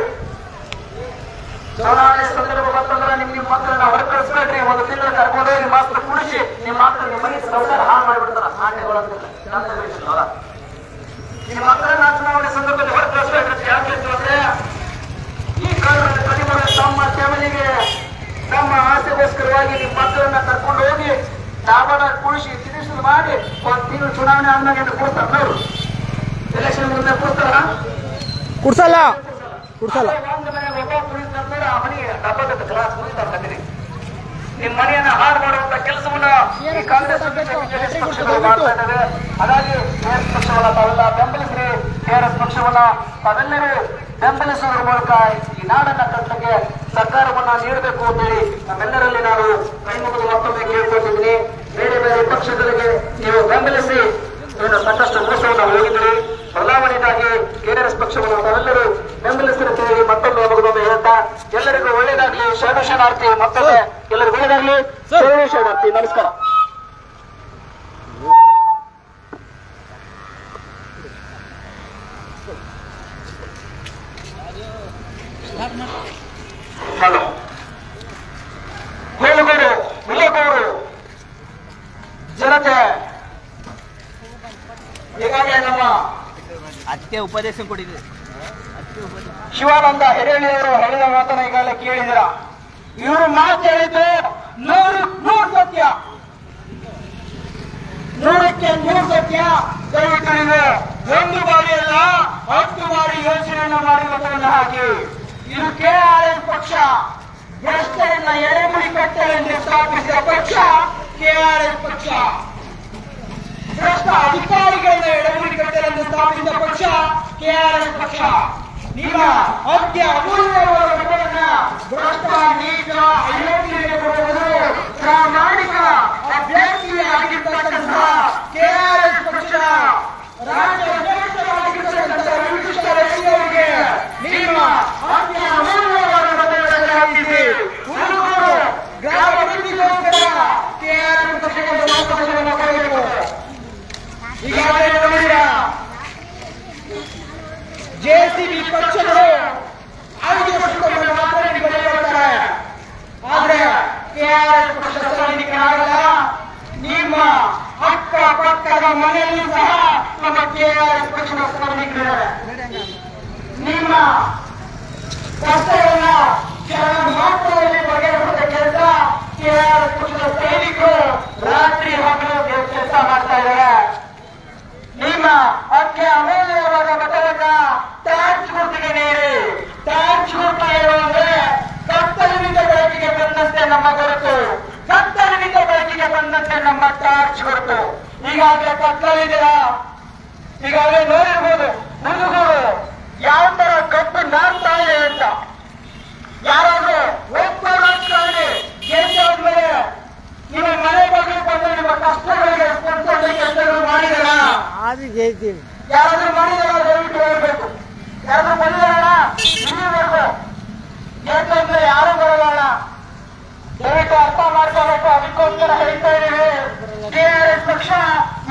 ಚುನಾವಣೆ ಸಂದರ್ಭ ಬಂತಂದ್ರೆ ನಿಮ್ಮ ಮಕ್ಕಳನ್ನ ಹೊರ ಕಳಿಸ್ಬೇಡ್ರಿ, ಒಂದು ತಿಂಗಳು ಕರ್ಕೊಂಡೋಗಿ ಮಾಸ್ಟರ್ ಕುಡಿಸಿ ನಿಮ್ಮ ಮಕ್ಕಳು ನಿಮ್ಮ ಮನೆ ಸಂಸಾರ ಹಾಳು ಮಾಡಿಬಿಡ್ತಾರ. ನಿಮ್ಮ ಮಕ್ಕಳನ್ನ ಚುನಾವಣೆ ಸಂದರ್ಭದಲ್ಲಿ ಹೊರ ಕಳಿಸ್ಬೇಡ್ರಿ. ಯಾಕೆ ಅಂತಂದ್ರೆ ಈ ಕಾರಣದ ಕಡಿಮೆ ತಮ್ಮ ಫ್ಯಾಮಿಲಿಗೆ ತಮ್ಮ ಆಸೆಗೋಸ್ಕರವಾಗಿ ನಿಮ್ಮ ಮಕ್ಕಳನ್ನ ಕರ್ಕೊಂಡು ಹೋಗಿ ಲಾಭನ ಕುಡಿಸಿ ತಿನಿಸು ಮಾಡಿ ಒಂದು ತಿಂಗಳು ಚುನಾವಣೆ ಆದ್ಮೇಲೆ ಕೊಡ್ತಾರ. ಅವರು ಎಲೆಕ್ಷನ್ ಮುಂದೆ ಕೊಡ್ತಾರ, ಕುಡ್ಸಲ್ಲ. ಒಂದು ಮನೆ ಒಬ್ಬ ಕುಡಿದ್ರೆ ಆ ಮನೆಗೆ ಡಬ್ಬದ ಗ್ಲಾಸ್ ಮುಗಿತಾರೆ. ನಿಮ್ಮ ಮನೆಯನ್ನ ಹಾಳು ಮಾಡುವಂತ ಕೆಲಸವನ್ನ ಈ ಕಾಂಗ್ರೆಸ್ ಪಕ್ಷಗಳು ಮಾಡ್ತಾ ಇದ್ದಾರೆ. ಹಾಗಾಗಿ KRS ಪಕ್ಷವನ್ನ ತಾವೆಲ್ಲ ಬೆಂಬಲಿಸ್ರಿ. KRS ಪಕ್ಷವನ್ನ ತಾವೆಲ್ಲರೂ ಬೆಂಬಲಿಸುವುದರ ಮೂಲಕ ಈ ನಾಡನ್ನ ಕಟ್ಟಕ್ಕೆ ಸರ್ಕಾರವನ್ನ ನೀಡಬೇಕು ಅಂತೇಳಿ ನಮ್ಮೆಲ್ಲರಲ್ಲಿ ನಾನು ಕೈ ಮುಗಿದು ಮತ್ತೊಮ್ಮೆ ಕೇಳ್ಕೊತಿದ್ದೀನಿ. ಬೇರೆ ಬೇರೆ ಪಕ್ಷಗಳಿಗೆ ನೀವು ಬೆಂಬಲಿಸಿ, ನೀವು ಸಾಕಷ್ಟು ಮೋಸವನ್ನು ಹೋಗಿದ್ದೀರಿ. ಬದಲಾವಣೆಗಾಗಿ KRS ಪಕ್ಷವನ್ನು ತಾವೆಲ್ಲರೂ ಬೆಂಬಲಿಸಿರುತ್ತೇವೆ. ಮತ್ತೊಮ್ಮೆ ಮಗದೊಮ್ಮೆ ಹೇಳ್ತಾ ಎಲ್ಲರಿಗೂ ಒಳ್ಳೇದಾಗ್ಲಿ. ಶರಣಾರ್ಥಿ ಮತ್ತೊಮ್ಮೆ ಎಲ್ಲರಿಗೂ ಒಳ್ಳೇದಾಗ್ಲಿ. ಶರಣಾರ್ಥಿ. ನಮಸ್ಕಾರ. ಹಲೋ ಹೇಳುಗರು, ವಿಲೇಕರು, ಜನತೆ ಈಗಾಗಲೇ ನಮ್ಮ ಅದಕ್ಕೆ ಉಪದೇಶ ಕೊಟ್ಟಿದೆ. ಶಿವಾನಂದ ಹಿರೇಳಿಯವರು ಹೇಳಿದ ಮಾತನ್ನ ಈಗಾಗಲೇ ಕೇಳಿದಿರ. ಇವರು ಮಾತು ಹೇಳಿದ್ದು ನೂರು ಸತ್ಯ, 100ಕ್ಕೆ 100 ಸತ್ಯ. ದಯವಿಟ್ಟು ನೀವು 1 ಬಾರಿ ಅಲ್ಲ 10 ಬಾರಿ ಯೋಚನೆಯನ್ನು ಮಾಡಿ ಮತವನ್ನು ಹಾಕಿ. ಇದು ಕೆಆರ್ಎಸ್ ಪಕ್ಷ, ಭ್ರಷ್ಟರನ್ನ ಎಡೆಮುಡಿ ಕಟ್ಟಲೆಂದು ಸ್ಥಾಪಿಸಿದ ಪಕ್ಷ ಕೆಆರ್ಎಸ್ ಪಕ್ಷ, ಭ್ರಷ್ಟ ಅಧಿಕಾರಿಗಳನ್ನ ಎಡೆಮುಡಿ ಕಟ್ಟಲೆಂದು ಸ್ಥಾಪಿಸಿದ ಪಕ್ಷ ಕೆಆರ್ಎಸ್ ಪಕ್ಷ. ನಿಮ್ಮ ಅತ್ಯ ಅಮೂಲ್ಯವಾದ ಮತವನ್ನ ಭ್ರಷ್ಟ ನೀಚ ಅಯೋಗ್ಯರಿಗೆ ಕೊಡುವುದು ಪ್ರಾಮಾಣಿಕ ಅಭ್ಯರ್ಥಿಯಾಗಿರ್ತಕ್ಕಂತಹ ಕೆಆರ್ಎಸ್ ಪಕ್ಷ ರಾಜ್ಯಾಧ್ಯಕ್ಷರಾಗಿರ್ತಕ್ಕಂಥ ವಿಶಿಷ್ಟ ರೆಡ್ಡಿಯವರಿಗೆ ನಿಮ್ಮ ಅತ್ಯ ಅಮೂಲ್ಯವಾದ ಮತಗಳನ್ನು ಹಾಕಿಸಿ ಹುಡುಗರು ಗ್ರಾಮಾಭಿವೃದ್ಧಿಗೋಸ್ಕರ ಕೆಆರ್ಎಸ್ ಪಕ್ಷಕ್ಕೆ ಅವಕಾಶವನ್ನು ಕೊಡಬೇಕು. ಈಗಾಗಲೇ ನೋಡಿದ ಜೆಸಿಬಿ ಪಕ್ಷಗಳು 5 ವರ್ಷಕ್ಕೊಮ್ಮೆ ಮಾತ್ರ ನಿಮಗೆ ಬರ್ತಾರೆ. ಆದ್ರೆ ಕೆಆರ್ಎಸ್ ಪಕ್ಷ ಸೈನಿಕರಾಗಲ್ಲ. ನಿಮ್ಮ ಅಕ್ಕ ಪಕ್ಕದ ಮನೆಯಲ್ಲೂ ಸಹ ನಮ್ಮ ಕೆಆರ್ಎಸ್ ಪಕ್ಷದ ಸೈನಿಕರಿದ್ದಾರೆ. ನಿಮ್ಮ ಕಷ್ಟಗಳನ್ನ ಜನರ ಮಾತ್ರದಲ್ಲಿ ಬಗೆಹರಿಸಿದ ಕೆಲಸ ಕೆಆರ್ಎಸ್ ಪಕ್ಷದ ಸೈನಿಕರು ರಾತ್ರಿ ಹಗಲು ಕೆಲಸ ಮಾಡ್ತಾ ಇದ್ದಾರೆ. ನಿಮ್ಮ ಅತ್ಯ ಅಮೂಲ್ಯವಾದ ಮತವನ್ನ ಟ್ಯಾಕ್ಸ್ ಗುರುತಿಗೆ ನೀಡಿ. ಟ್ಯಾಕ್ಸ್ ಗುರುತು ಏನು ಅಂದ್ರೆ ಕತ್ತಲಿನಿಂದ ಬೆಳಕಿಗೆ ಬಂದಂತೆ ನಮ್ಮ ಗುರುತು, ಕತ್ತಲಿನಿಂದ ಬೆಳಕಿಗೆ ಬಂದಂತೆ ನಮ್ಮ ಟ್ಯಾಕ್ಸ್ ಗುರುತು. ಈಗಾಗಲೇ ಕತ್ತಲಿದ್ದೀರಾ, ಈಗಾಗಲೇ ನೋಡಿರ್ಬೋದು ಹುಡುಗರು ಯಾವ ತರ ಕಪ್ಪು ನಾಡ್ತಾ ಇದೆ ಅಂತ. ಯಾರಾದ್ರೂ ಒಬ್ಬ ರಾಜಕಾರಣಿ ಗೆದ್ದಾದ್ಮೇಲೆ ನಿಮ್ಮ ಮನೆ ಬಗ್ಗೆ ಬಂದು ನಿಮ್ಮ ಕಷ್ಟಗಳಿಗೆ ಸ್ಪಂದಿಸಲು ಕೆಲಸಗಳು ಮಾಡಿದಾರ? ಯಾರಾದ್ರೂ ಮಾಡಿದಾರ? ದಯವಿಟ್ಟು ಹೇಳ್ಬೇಕು. ಯಾರಾದ್ರೂ ಬಂದಿದಾರಣ? ಇಲ್ಲಿವರೆಗೂ ಗೆದ್ದಂದ್ರೆ ಯಾರು ಬರಲ್ಲ. ದಯವಿಟ್ಟು ಅರ್ಥ ಮಾಡ್ಕೋಬೇಕು. ಅದಕ್ಕೋಸ್ಕರ ಹೇಳ್ತಾ ಇದ್ದೀವಿ, ಕೆಆರ್ಎಸ್ ಪಕ್ಷ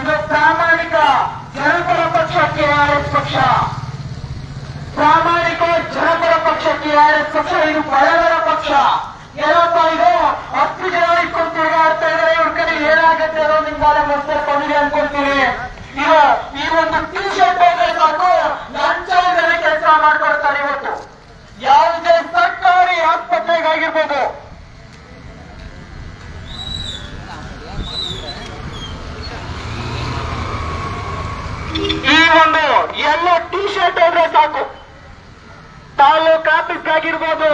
ಇದು ಪ್ರಾಮಾಣಿಕ ಜನಪರ ಪಕ್ಷ. ಕೆಆರ್ಎಸ್ ಪಕ್ಷ ಪ್ರಾಮಾಣಿಕ ಜನಪರ ಪಕ್ಷ. ಕೆಆರ್ಎಸ್ ಪಕ್ಷ ಇದು ಬಡವರ ಪಕ್ಷ. ಏನಪ್ಪ ಇದು 10 ಜನ ಇಟ್ಕೊಂಡು ತಿರುಗಾಡ್ತಾ ಇದ್ದಾರೆ. ಇವ್ರ ಕಡೆ ಏನಾಗುತ್ತೆ ಅನ್ನೋ ನಿಮ್ಗಾಲೆ ಮನಸ್ಸಲ್ಲಿ ಬಂದಿದೆ ಅನ್ಕೊಳ್ತೀವಿ. ಇದು ಈ ಒಂದು ಟಿ ಶರ್ಟ್ ಹೋದ್ರೆ ಸಾಕು ಲಂಚ ಇಲ್ಲದೆ ಕೆಲಸ ಮಾಡ್ಕೊಡ್ತಾರೆ. ಇವತ್ತು ಯಾವುದೇ ಸರ್ಕಾರಿ ಆಸ್ಪತ್ರೆಗಾಗಿರ್ಬೋದು, ಈ ಒಂದು ಎಲ್ಲ ಟಿ ಶರ್ಟ್ ಹೋದ್ರೆ ಸಾಕು, ತಾಲೂಕ್ ಆಫೀಸ್ಗಾಗಿರ್ಬೋದು,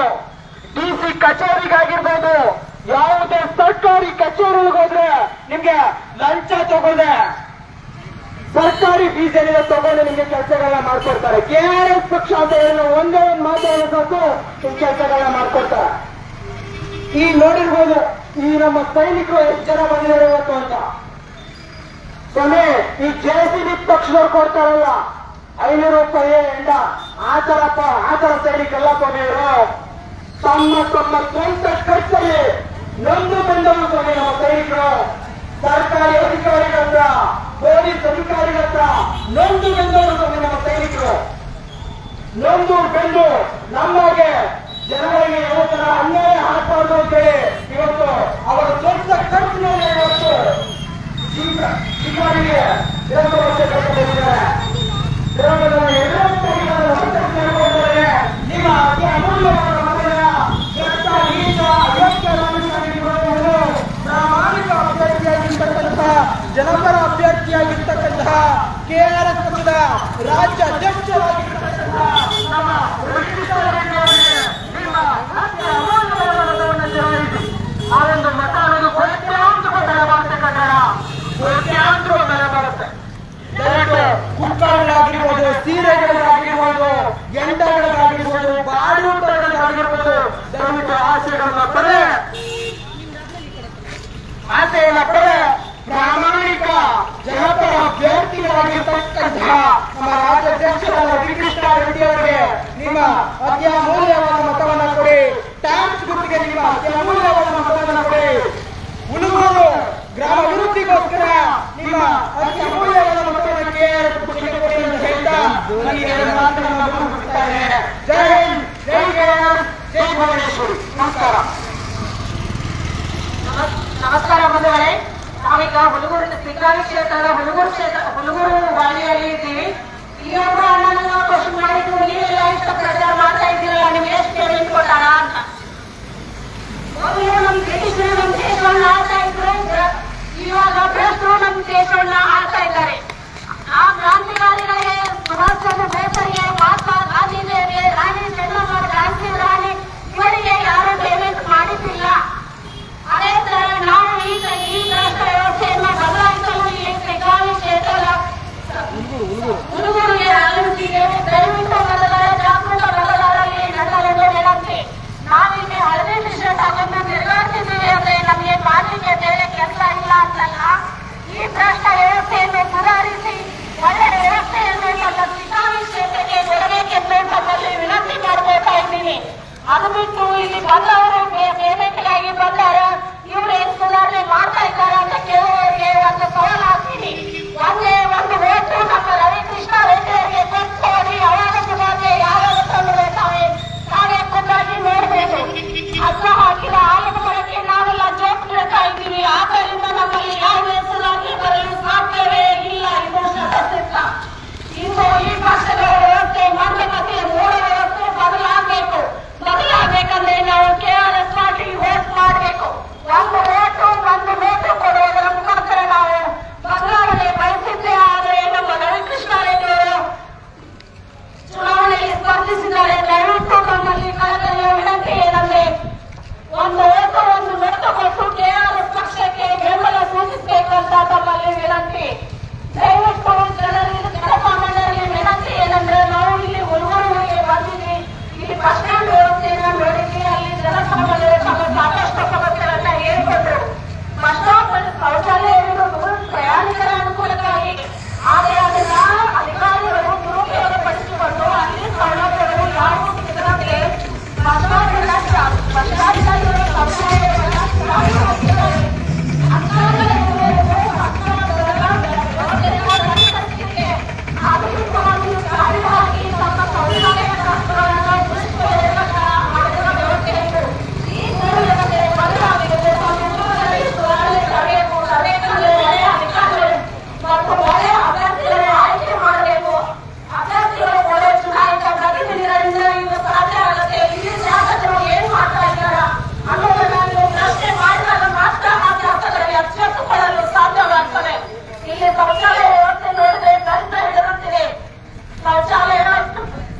ಡಿಸಿ ಕಚೇರಿಗಾಗಿರ್ಬೋದು, ಯಾವುದೇ ಸರ್ಕಾರಿ ಕಚೇರಿಗೆ ಹೋದ್ರೆ ನಿಮ್ಗೆ ಲಂಚ ತಗೊಂಡೆ ಸರ್ಕಾರಿ ಫೀಸ್ ಏನಿದೆ ತಗೊಂಡು ನಿಮ್ಗೆ ಕೆಲಸಗಳನ್ನ ಮಾಡ್ಕೊಡ್ತಾರೆ. ಕೆಆರ್ಎಸ್ ಪಕ್ಷ ಅಂತ ಹೇಳಿ ಒಂದೇ ಒಂದು ಮಾತಾಡೋ ಸಾಕು ನಿಮ್ ಕೆಲಸಗಳನ್ನ ಮಾಡ್ಕೊಡ್ತಾರೆ. ಈ ನೋಡಿರ್ಬೋದು ಈ ನಮ್ಮ ಸೈನಿಕರು ಎಷ್ಟು ಜನ ಬಂದಿದ್ದಾರೆ ಇವತ್ತು ಅಂತ. ಕೊನೆ ಈ ಜೆಸಿಬಿ ಪಕ್ಷದವ್ರು ಕೊಡ್ತಾರಲ್ಲ 500 ರೂಪಾಯಿ ಎಂಡ ಆ ತರ ಸೈನಿಕರೆಲ್ಲ ಕೊನೆಯವರು ತಮ್ಮ ಸ್ವಂತ ಖರ್ಚಲ್ಲಿ ನೊಂದು ಬಂದವರು ಕೊನೆ ನಮ್ಮ ಸೈನಿಕರು ಸರ್ಕಾರಿ ಅಧಿಕಾರಿಗಳ ಹತ್ರ, ಪೊಲೀಸ್ ಅಧಿಕಾರಿಗಳ ಹತ್ರ ನೊಂದು ಬೆಂದವರು ಕೊನೆ ನಮ್ಮ ಸೈನಿಕರು. ನೊಂದು ಬೆಂದು ನಮಗೆ ಜನಗಳಿಗೆ ಯಾವತ್ತರ ಅನ್ಯಾಯ ಹಾಕಬಾರ್ದು ಅಂತೇಳಿ ಇವತ್ತು ಅವರ ಸ್ವಂತ ಖರ್ಚಿನಲ್ಲಿ ಇವತ್ತು ಶಿಕಾರಿಗೆ ನಿಮ್ಮ ಅತಿ ಅಮೂಲ್ಯವಾದ ಮತಗಳ ಪ್ರಾಮಾಣಿಕ ಅಭ್ಯರ್ಥಿಯಾಗಿರ್ತಕ್ಕಂತಹ ಜನಪರ ಅಭ್ಯರ್ಥಿಯಾಗಿರ್ತಕ್ಕಂತಹ ಕೆಆರ್ಎಸ್ ಪಕ್ಷದ ರಾಜ್ಯ ಅಧ್ಯಕ್ಷರಾಗಿರ್ತಕ್ಕಂತಹ ನಮ್ಮ ನಿಮ್ಮ ಅತಿ ಅಮೂಲ್ಯವಾದ ಮತವನ್ನು ಚಲಾಯಿಸಿ. ಆ ಒಂದು ಮತ ಅನ್ನೋದು ಕೋಟ್ಯಾಂತರ ಬೆಲೆ ಬರುತ್ತೆ ಕನ್ನಡ, ಕೋಟ್ಯಾಂತರ ಬೆಲೆ ಬರುತ್ತೆ. ದಯವಿಟ್ಟು ಕುಕ್ಕಗಳಾಗಿರ್ಬೋದು, ಸೀರೆಗಳಾಗಿರ್ಬೋದು, ಎಂಡಗಳಾಗಿರ್ಬೋದು, ಬಾಡೂಟಗಳಾಗಿರ್ಬೋದು, ದಯವಿಟ್ಟು ಆಸೆಗಳನ್ನ ಪಡೆ ಪ್ರಾಮಾಣಿಕ ಜನಪರ ಅಭ್ಯರ್ಥಿಗಳಾಗಿರ್ತಕ್ಕಂತಹ ನಮ್ಮ ರಾಜ್ಯಾಧ್ಯಕ್ಷರಾದ ಶ್ರೀಕೃಷ್ಣ ರೆಡ್ಡಿ ಅವರಿಗೆ ನಿಮ್ಮ ಅತಿ ಅಮೂಲ್ಯವಾದ ಮತವನ್ನ ಕೊಡಿ. ಟ್ಯಾಕ್ಸ್ ಗುರುತಿಗೆ ನಿಮ್ಮ ಅತಿ ಅಮೂಲ್ಯವಾದ ಮತವನ್ನ ಕೊಡಿ. ಹುಡುಗರು ಗ್ರಾಮಾಭಿವೃದ್ಧಿಗೋಸ್ಕರ ನಿಮ್ಮ ಅತಿ ಅಮೂಲ್ಯವಾದ ಮತವನ್ನು ಕೆಆರ್ಎಸ್ ಪಕ್ಷಕ್ಕೆ ಕೊಡಿ ಅಂತ ಹೇಳ್ತಾ ನನಗೆ ಮಾತನ್ನು ಮುಗಿಸುತ್ತಾರೆ. ಜೈ ಹಿಂದ್, ಜೈ ಕೆಆರ್ಎಸ್, ಜೈ ಭುವನೇಶ್ವರಿ. ನಮಸ್ಕಾರ. ನಮಸ್ಕಾರ ಬಂಧುಗಳೇ. ನಾವೀಗ ಹುಡುಗರು ಬೆಳಗಾವಿ ಕ್ಷೇತ್ರದ ಹುಡುಗರು ವಾಣಿಯಲ್ಲಿ ಇದ್ದೀವಿ. ಈ ಒಬ್ಬ ಅಣ್ಣನ ಕ್ವಶನ್ ಮಾಡಿದ್ರು, ನೀವೆಲ್ಲ ಇಷ್ಟು ಪ್ರಚಾರ ಮಾಡ್ತಾ ಇದ್ದೀರಲ್ಲ, ನಿಮ್ಗೆ ಎಷ್ಟು ಪೇಮೆಂಟ್ ಕೊಟ್ಟಾರ ಅಂತ. ಮೊದಲು ನಮ್ಮ ಬ್ರಿಟಿಷರು ನಮ್ಮ ದೇಶವನ್ನ ಆಳ್ತಾ ಇದ್ರು, ಇವಾಗ ಭ್ರಷ್ಟರು ನಮ್ಮ ದೇಶವನ್ನ ಆಳ್ತಾ ಇದ್ದಾರೆ. ಆ ಕ್ರಾಂತಿಕಾರಿಗಳಿಗೆ, ಸುಭಾಷ್ ಚಂದ್ರ ಬೋಸರಿಗೆ, ಮಹಾತ್ಮ ಗಾಂಧೀಜಿಯವರಿಗೆ, ರಾಣಿ ಚೆನ್ನಮ್ಮ, ಝಾನ್ಸಿ ರಾಣಿ ಇವರಿಗೆ ಯಾರು ಪೇಮೆಂಟ್ ಮಾಡಿದ್ದಿಲ್ಲ. ಅದೇ ತರ ನಾವು ಈಗ ಈ ಭ್ರಷ್ಟ ವ್ಯವಸ್ಥೆಯನ್ನ ಬದಲಾಯಿಸಲು ಈ ಬೆಳಗಾವಿ ಕ್ಷೇತ್ರದ ಹುಡುಗರಿಗೆ ಆಲೋಚಿಸಿದೆ. ದಯವಿಟ್ಟು ಮತದಾರ ಜಾಗೃತ ಮತದಾರರಲ್ಲಿ ನನ್ನನ್ನು ವಿನಂತಿ. ನಾವಿಲ್ಲಿ ಹಳದಿ ಟಿ ಶರ್ಟ್ ಹಾಕೊಂಡು ತಿರುಗಾಡ್ತಿದ್ದೀವಿ ಅಂದ್ರೆ ನಮಗೆ ಮಾಡಲಿಕ್ಕೆ ಬೇರೆ ಕೆಲಸ ಇಲ್ಲ ಅಂತಲ್ಲ. ಈ ಭ್ರಷ್ಟ ವ್ಯವಸ್ಥೆಯನ್ನು ಸುಧಾರಿಸಿ ಒಳ್ಳೆ ವ್ಯವಸ್ಥೆಯನ್ನು ನಮ್ಮ ಬೆಳಗಾವಿ ಕ್ಷೇತ್ರಕ್ಕೆ ಕೊಡಬೇಕೆಂದು ತಮ್ಮಲ್ಲಿ ವಿನಂತಿ ಮಾಡ್ಕೊಳ್ತಾ ಇದ್ದೀನಿ. ಅದು ಬಿಟ್ಟು ಇಲ್ಲಿ ಬಂದವರು ಪೇಮೆಂಟ್ಗಾಗಿ ಬಂದಾರ, ಇವ್ರು ಏನ್ ಸುಧಾರಣೆ ಮಾಡ್ತಾ ಇದ್ದಾರೆ ಅಂತ ಕೇಳುವವರಿಗೆ ಒಂದು ಸವಾಲು ಹಾಕ್ತೀನಿ. ಒಂದೇ ಒಂದು ಓಟು ನಮ್ಮ ರವಿಕೃಷ್ಣ ರೆಡ್ಡಿ ಅವರಿಗೆ ಕೊಟ್ಟು ಅವಾಗ ಸುಧಾರಣೆ ಯಾವಾಗ ತಂದ್ರೆ ನಾವೇ ಖುದ್ದಾಗಿ ನೋಡ್ಬೇಕು. ಅನ್ನ ಹಾಕಿದ ಆಲದ ಬಳಕೆ ನಾವೆಲ್ಲ ಜೋಕ್ ಬಿಡ್ತಾ ಇದ್ದೀವಿ. ಆದ್ದರಿಂದ ನಮ್ಮಲ್ಲಿ ಯಾವುದೇ ಸುಧಾರಣೆ ಬರಲು ಸಾಧ್ಯವೇ ಇಲ್ಲ. ಇದು ಸತ್ಯ. ಇಂದು ಈ ಪಕ್ಷದ ವ್ಯವಸ್ಥೆ, ಮಂದಗತಿಯ ಮೂಲ ವ್ಯವಸ್ಥೆ ಬದಲಾಗಬೇಕಂದ್ರೆ ನಾವು KRS ಪಾರ್ಟಿ ವೋಟ್ ಮಾಡಬೇಕು. ಒಂದು ಓಟು ಒಂದು ನೋಟು ಕೊಡುವುದರ ಮುಖಾಂತರ ನಾವು ಬದಲಾವಣೆ ಬಯಸಿದ್ದೇ ಆದರೆ ನಮ್ಮ ರವಿಕೃಷ್ಣ ರೆಡ್ಡಿ ಅವರು ಚುನಾವಣೆಯಲ್ಲಿ ಸ್ಪರ್ಧಿಸಿದ್ದಾರೆ. ದಯವಿಟ್ಟು ನಮ್ಮಲ್ಲಿ ಕಳೆದ ವಿನಂತಿ ಏನಂದ್ರೆ ಒಂದು ಓಟು ಒಂದು ನೋಟು ಕೊಟ್ಟು KRS ಪಕ್ಷಕ್ಕೆ ಬೆಂಬಲ ಸೂಚಿಸಬೇಕಂತ ತಮ್ಮಲ್ಲಿ ವಿನಂತಿ. ದಯವಿಟ್ಟು ಜನಸಾಮಾನ್ಯರಲ್ಲಿ ವಿನಂತಿ ಏನಂದ್ರೆ ನಾವು ಇಲ್ಲಿ ಹುಡುಗರಿಗೆ ಬಂದಿದ್ವಿ, ಇಲ್ಲಿ ಬಸ್ ಸ್ಟ್ಯಾಂಡ್ ವ್ಯವಸ್ಥೆಯನ್ನ ನೋಡಿದ್ವಿ. ಅಲ್ಲಿ ಜನಸಾಮಾನ್ಯರು ತಮ್ಮ ಸಾಕಷ್ಟು ಸಮಸ್ಯೆಗಳನ್ನ ಹೇಳ್ಕೊಂಡ್ರು. ಬಸ್ ಸ್ಟಾಪ್ ಶೌಚಾಲಯ ಇರುವುದು ಪ್ರಯಾಣಿಕರ ಅನುಕೂಲಕ್ಕಾಗಿ, ಆದರೆ ಅದನ್ನ ಅಧಿಕಾರಿಗಳು ದುರುಪಯೋಗ ಪಡಿಸಿಕೊಂಡು ಅಲ್ಲಿ ಸೌಲಭ್ಯಗಳು ಯಾವುವು ಸಿಗದಂತೆ ಬಸ್ ಸ್ಟಾಂಡ್ನಲ್ಲಿರುವ ಶೌಚಾಲಯಗಳನ್ನ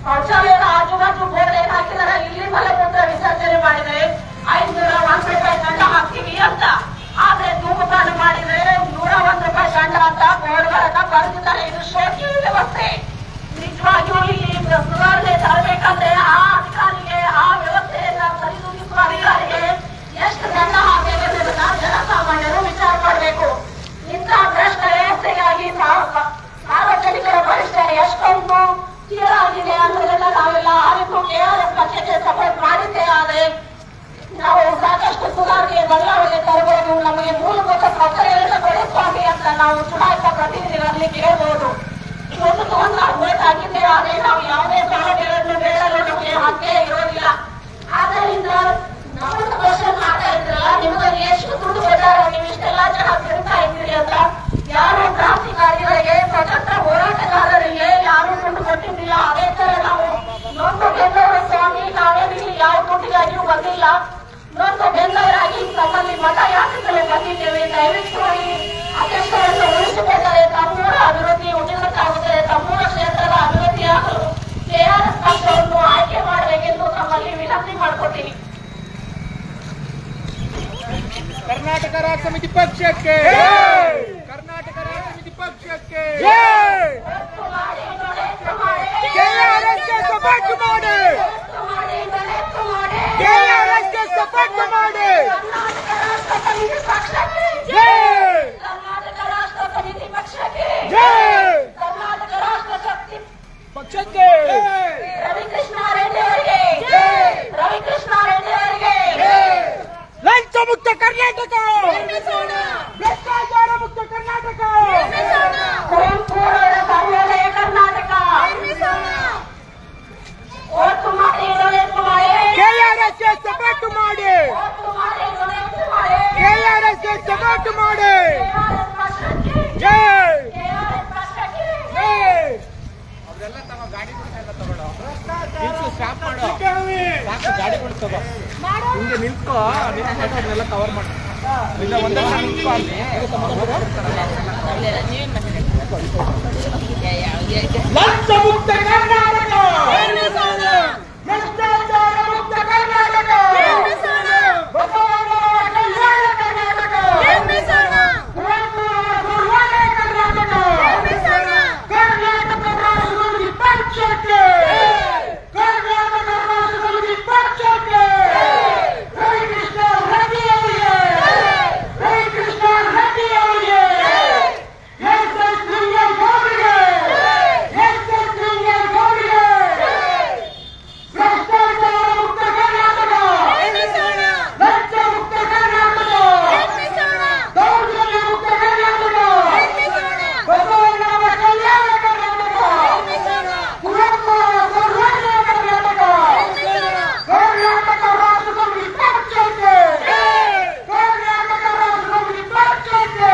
ಶೌಚಾಲಯದ ಆಜುಬಾಜು ಬೋರ್ಡ್ ಏನ್ ಹಾಕಿದಾರೆ, ಇಲ್ಲಿ ಮಲಮೂತ್ರ ವಿಸರ್ಜನೆ ಮಾಡಿದರೆ 501 ರೂಪಾಯಿ ದಂಡ ಹಾಕ್ತೀವಿ ಅಂತ. ಆದ್ರೆ ಧೂಮಪಾನ ಮಾಡಿದ್ರೆ 101 ರೂಪಾಯಿ ದಂಡ ಅಂತ ಬೋರ್ಡ್ಗಳನ್ನ ಬರೆದಿದ್ದಾರೆ. ಇದು ಶೋಕಿ ವ್ಯವಸ್ಥೆ. ನಿಜವಾಗಿಯೂ ಇಲ್ಲಿ ಸುಧಾರಣೆ ತರಬೇಕಂದ್ರೆ ಆ ಅಧಿಕಾರಿಗೆ, ಆ ವ್ಯವಸ್ಥೆಯನ್ನ ಸರಿದೂಗಿಸುವ ಅಧಿಕಾರಿಗೆ ಎಷ್ಟು ದಂಡ ಹಾಕಬೇಕೆಂಬುದನ್ನ ಜನಸಾಮಾನ್ಯರು ವಿಚಾರ ಮಾಡಬೇಕು. ಇಂಥ ಭ್ರಷ್ಟ ವ್ಯವಸ್ಥೆಗಾಗಿ ಸಾರ್ವಜನಿಕರ ಭವಿಷ್ಯ ಎಷ್ಟೊಂದು ಕೀಳಾಗಿದೆ ಅನ್ನೋದನ್ನ ನಾವೆಲ್ಲ ಅರಿತು KRS ಪಕ್ಷಕ್ಕೆ ಸಪೋರ್ಟ್ ಮಾಡಿದ್ದೇ ಆದರೆ ನಾವು ಸಾಕಷ್ಟು ಸುಧಾರಣೆ ಬದಲಾವಣೆ ತರಬಹುದು. ನಮಗೆ ಮೂಲಭೂತ ಸೌಕರ್ಯಗಳನ್ನು ಕೊಡಿಸ್ವಾಮಿ ಅಂತ ನಾವು ಚುನಾಯಿತ ಪ್ರತಿನಿಧಿಗಳಲ್ಲಿ ಕೇಳಬಹುದು. ಇವತ್ತು ನಾವು ವೋಟ್ ಹಾಕಿದ್ದೇ ಆದರೆ ನಾವು ಯಾವುದೇ ಸೌಲಭ್ಯಗಳನ್ನು ನೀಡಲು ನಮಗೆ ಹಕ್ಕೇ ಇರೋದಿಲ್ಲ. ಆದ್ದರಿಂದ ನಮ್ಮನ್ನು ಕ್ವಶನ್ ಮಾಡ್ತಾ ಇದ್ರಲ್ಲ, ನಿಮಗೆ ಎಷ್ಟು ದುಡ್ಡು ಕೊಟ್ಟಾರ, ನೀವು ಇಷ್ಟೆಲ್ಲ ಜನ ತಿರುಗ್ತಾ ಇದ್ದೀರಿ ಅಂತ. ಯಾರು ಕ್ರಾಂತಿಕಾರಿಗಳಿಗೆ, ಸ್ವತಂತ್ರ ಹೋರಾಟಗಾರರಿಗೆ ಯಾರು ದುಡ್ಡು ಕೊಟ್ಟಿದ್ದಿಲ್ಲ. ಅದೇ ತರ ನಾವು ನೊಂದು ಬೆಂದವರ ಸ್ವಾಮಿ, ನಾವೇನಿಲ್ಲಿ ಯಾವ ದುಡ್ಡಿಗಾಗಿಯೂ ಬಂದಿಲ್ಲ. ನೊಂದು ಬೆಂದವರಾಗಿ ತಮ್ಮಲ್ಲಿ ಮತ ಯಾಚಿಸಲು ಬಂದಿದ್ದೇವೆ. ದಯವಿಟ್ಟು ಈ ಅಧ್ಯಕ್ಷರನ್ನು ಉಳಿಸಿಕೊಂಡರೆ ತಮ್ಮೂರ ಅಭಿವೃದ್ಧಿ ಉನ್ನತಾಗುತ್ತದೆ. ತಮ್ಮೂರ ಕ್ಷೇತ್ರದ ಅಭಿವೃದ್ಧಿಯಾಗಲು KRS ಪಕ್ಷವನ್ನು ಆಯ್ಕೆ ಮಾಡಬೇಕೆಂದು ತಮ್ಮಲ್ಲಿ ವಿನಂತಿ ಮಾಡ್ಕೊತೀನಿ. ಕರ್ನಾಟಕ ರಾಜ್ಯ ಸಮಿತಿ ಪಕ್ಷಕ್ಕೆ, ಕರ್ನಾಟಕ ರಾಜ್ಯ ಸಮಿತಿ ಪಕ್ಷಕ್ಕೆ KRSಗೆ ಸಪೋರ್ಟ್ ಮಾಡಿ, KRSಗೆ ಸಪೋರ್ಟ್ ಮಾಡಿ. ಕರ್ನಾಟಕ ರಾಷ್ಟ್ರ ಸಮಿತಿ ಪಕ್ಷಕ್ಕೆ, ಕರ್ನಾಟಕ ರಾಷ್ಟ್ರ ಶಕ್ತಿ ಪಕ್ಷಕ್ಕೆ, ರವಿಕೃಷ್ಣ ರೆಡ್ಡಿ ಅವರಿಗೆ, ರವಿಕೃಷ್ಣ ರೆಡ್ಡಿ ಅವರಿಗೆ. ಲಂಚ ಮುಕ್ತ ಕರ್ನಾಟಕ, ಭ್ರಷ್ಟಾಚಾರ ಮುಕ್ತ ಕರ್ನಾಟಕ, ಕುವೆಂಪುರವರ ಸರ್ವೋದಯ ಕರ್ನಾಟಕ. ಓಟು ಮಾಡಿ ಡೊನೇಟ್ ಮಾಡಿ, KRSಗೆ ಸಪೋರ್ಟ್ ಮಾಡಿ, ಓಟು ಮಾಡಿ ಡೊನೇಟ್ ಮಾಡಿ, KRSಗೆ ಸಪೋರ್ಟ್ ಮಾಡಿ. KRS ಪಕ್ಷಕ್ಕೆ, ಜೈ KRS ಪಕ್ಷಕ್ಕೆ. ಜೈ ಗಾಡಿ ತಗೋ ಹಿಂಗೆ ನಿಂತ್ಕೋ ನಿಂತ್ಕೊಂಡೆಲ್ಲ ಕವರ್ ಮಾಡಿ ಇಲ್ಲ ಒಂದೇ ನಿಂತ್ಕೋ ಅಲ್ಲಿ ಲಂಚ ಮುಕ್ತ ಕರ್ನಾಟಕ ಭ್ರಷ್ಟಾಚಾರ ಮುಕ್ತ ಕರ್ನಾಟಕ ಬಸವಣ್ಣನವರ ಕಲ್ಯಾಣ ಕರ್ನಾಟಕ ಕುವೆಂಪುರವರ ಕರ್ನಾಟಕ ಕರ್ನಾಟಕ ರಾಷ್ಟ್ರ ಸಮಿತಿ ಪಕ್ಷಕ್ಕೆ ಕರ್ನಾಟಕ ರಾಷ್ಟ್ರ ಸಮಿತಿ ಪಕ್ಷಕ್ಕೆ ರವಿಕೃಷ್ಣ ರೆಡ್ಡಿ ಅವರಿಗೆ ರವಿಕೃಷ್ಣ ರೆಡ್ಡಿ ಅವರಿಗೆ ಎಸ್.ಎಸ್. ಲಿಂಗಯ್ಯ ಅವರಿಗೆ ಎಸ್.ಎಸ್. ಲಿಂಗಯ್ಯ ಅವರಿಗೆ ಭ್ರಷ್ಟಾಚಾರ ಮುಕ್ತ ಕರ್ನಾಟಕ ಲಂಚ ಮುಕ್ತ ಕರ್ನಾಟಕ ದೌರ್ಜನ್ಯ ಮುಕ್ತ ಕರ್ನಾಟಕ ಬಸವಣ್ಣನವರ ಕಲ್ಯಾಣ ಕರ್ನಾಟಕ ಕುವೆಂಪುರವರ ಸರ್ವೋದಯ ಕರ್ನಾಟಕ ಕರ್ನಾಟಕ ರಾಷ್ಟ್ರ ಸಮಿತಿ ಪಕ್ಷಕ್ಕೆ ಕರ್ನಾಟಕ ರಾಷ್ಟ್ರ ಸಮಿತಿ ಪಕ್ಷಕ್ಕೆ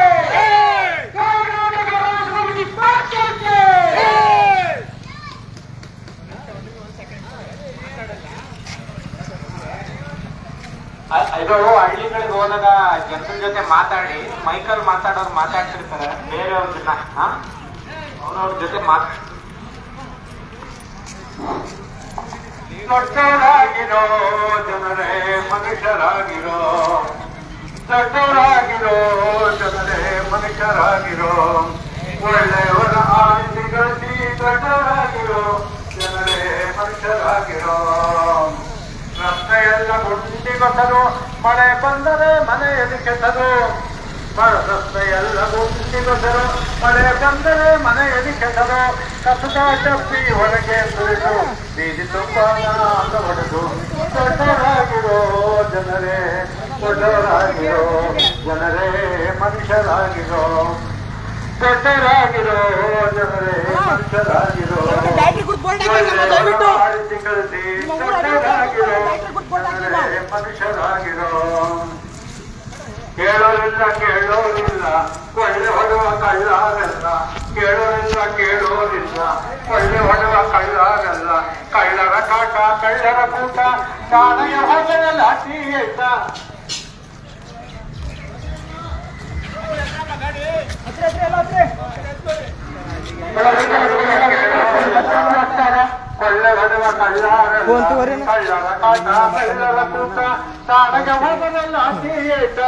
ಕರ್ನಾಟಕ ರಾಷ್ಟ್ರ ಸಮಿತಿ ಪಕ್ಷಕ್ಕೆ ಇದು ಹಳ್ಳಿಗಳಿಗೆ ಹೋದಾಗ ಜನರ ಜೊತೆ ಮಾತಾಡಿ ಮೈಕಲ್ ಮಾತಾಡೋರು ಮಾತಾಡ್ತಿರ್ತಾರೆ ಬೇರೆಯವ್ರನ್ನ ಅವ್ರವ್ರ ಜೊತೆ ದೊಡ್ಡವರಾಗಿರೋ ಜನರೇ ಮನುಷ್ಯರಾಗಿರೋ ದೊಡ್ಡವರಾಗಿರೋ ಜನರೇ ಮನುಷ್ಯರಾಗಿರೋ ಒಳ್ಳೆಯವರ ಆಸ್ತಿ ಗಳಿಸಿ ದೊಡ್ಡವರಾಗಿರೋ ಜನರೇ ಮನುಷ್ಯರಾಗಿರೋ ರಸ್ತೆಯೆಲ್ಲ ಗುಂಡಿಗೊತ್ತದು ಮಳೆ ಬಂದರೆ ಮನೆಯಲ್ಲಿ ಕೆಟ್ಟದು ರಸ್ತೆಯೆಲ್ಲ ಗುಂಡಿಗೊತ್ತದು ಮಳೆ ಬಂದರೆ ಮನೆಯಲ್ಲಿ ಕೆಟ್ಟದು ಕಸದ ಡಬ್ಬಿ ಹೊರಗೆ ಸುರಿದು ಬೀದಿ ತುಂಬಾನ ಹೊಡೆದು ದೊಡ್ಡವರಾಗಿರೋ ಜನರೇ ದೊಡ್ಡವರಾಗಿರೋ ಜನರೇ ಮನುಷ್ಯರಾಗಿರೋ ದೊಡ್ಡವರಾಗಿರೋ ಜನರೇ ಮನುಷ್ಯರಾಗಿರೋ ಗಳಿಸಿ ದೊಡ್ಡವರಾಗಿರೋ ಜನರೇ ಮನುಷ್ಯರಾಗಿರೋ ಕೇಳೋರಿಲ್ಲ ಕೇಳೋರಿಲ್ಲ ಒಳ್ಳೆ ಹೊಡುವ ಕಳ್ಳಾಗಲ್ಲ ಕೇಳೋರಿಲ್ಲ ಕೇಳೋರಿಲ್ಲ ಒಳ್ಳೆ ಹೊಡುವ ಕಳ್ಳಾಗಲ್ಲ ಕಳ್ಳರ ಕಾಟ ಕಳ್ಳರ ಕೂಟ ಕಾಣೆಯ ಹೋಗಲ ಲಾಠಿ ಆಯ್ತ ಕೊಳ್ಳೆ ಹೊಡುವ ಕಳ್ಳಾಗಲ್ಲ ಕಳ್ಳರ ಕಾಟ ಕಳ್ಳರ ಕೂಟ ಕಾಣೆಯ ಹೋಗಲ ಲಾಠಿ ಆಯ್ತ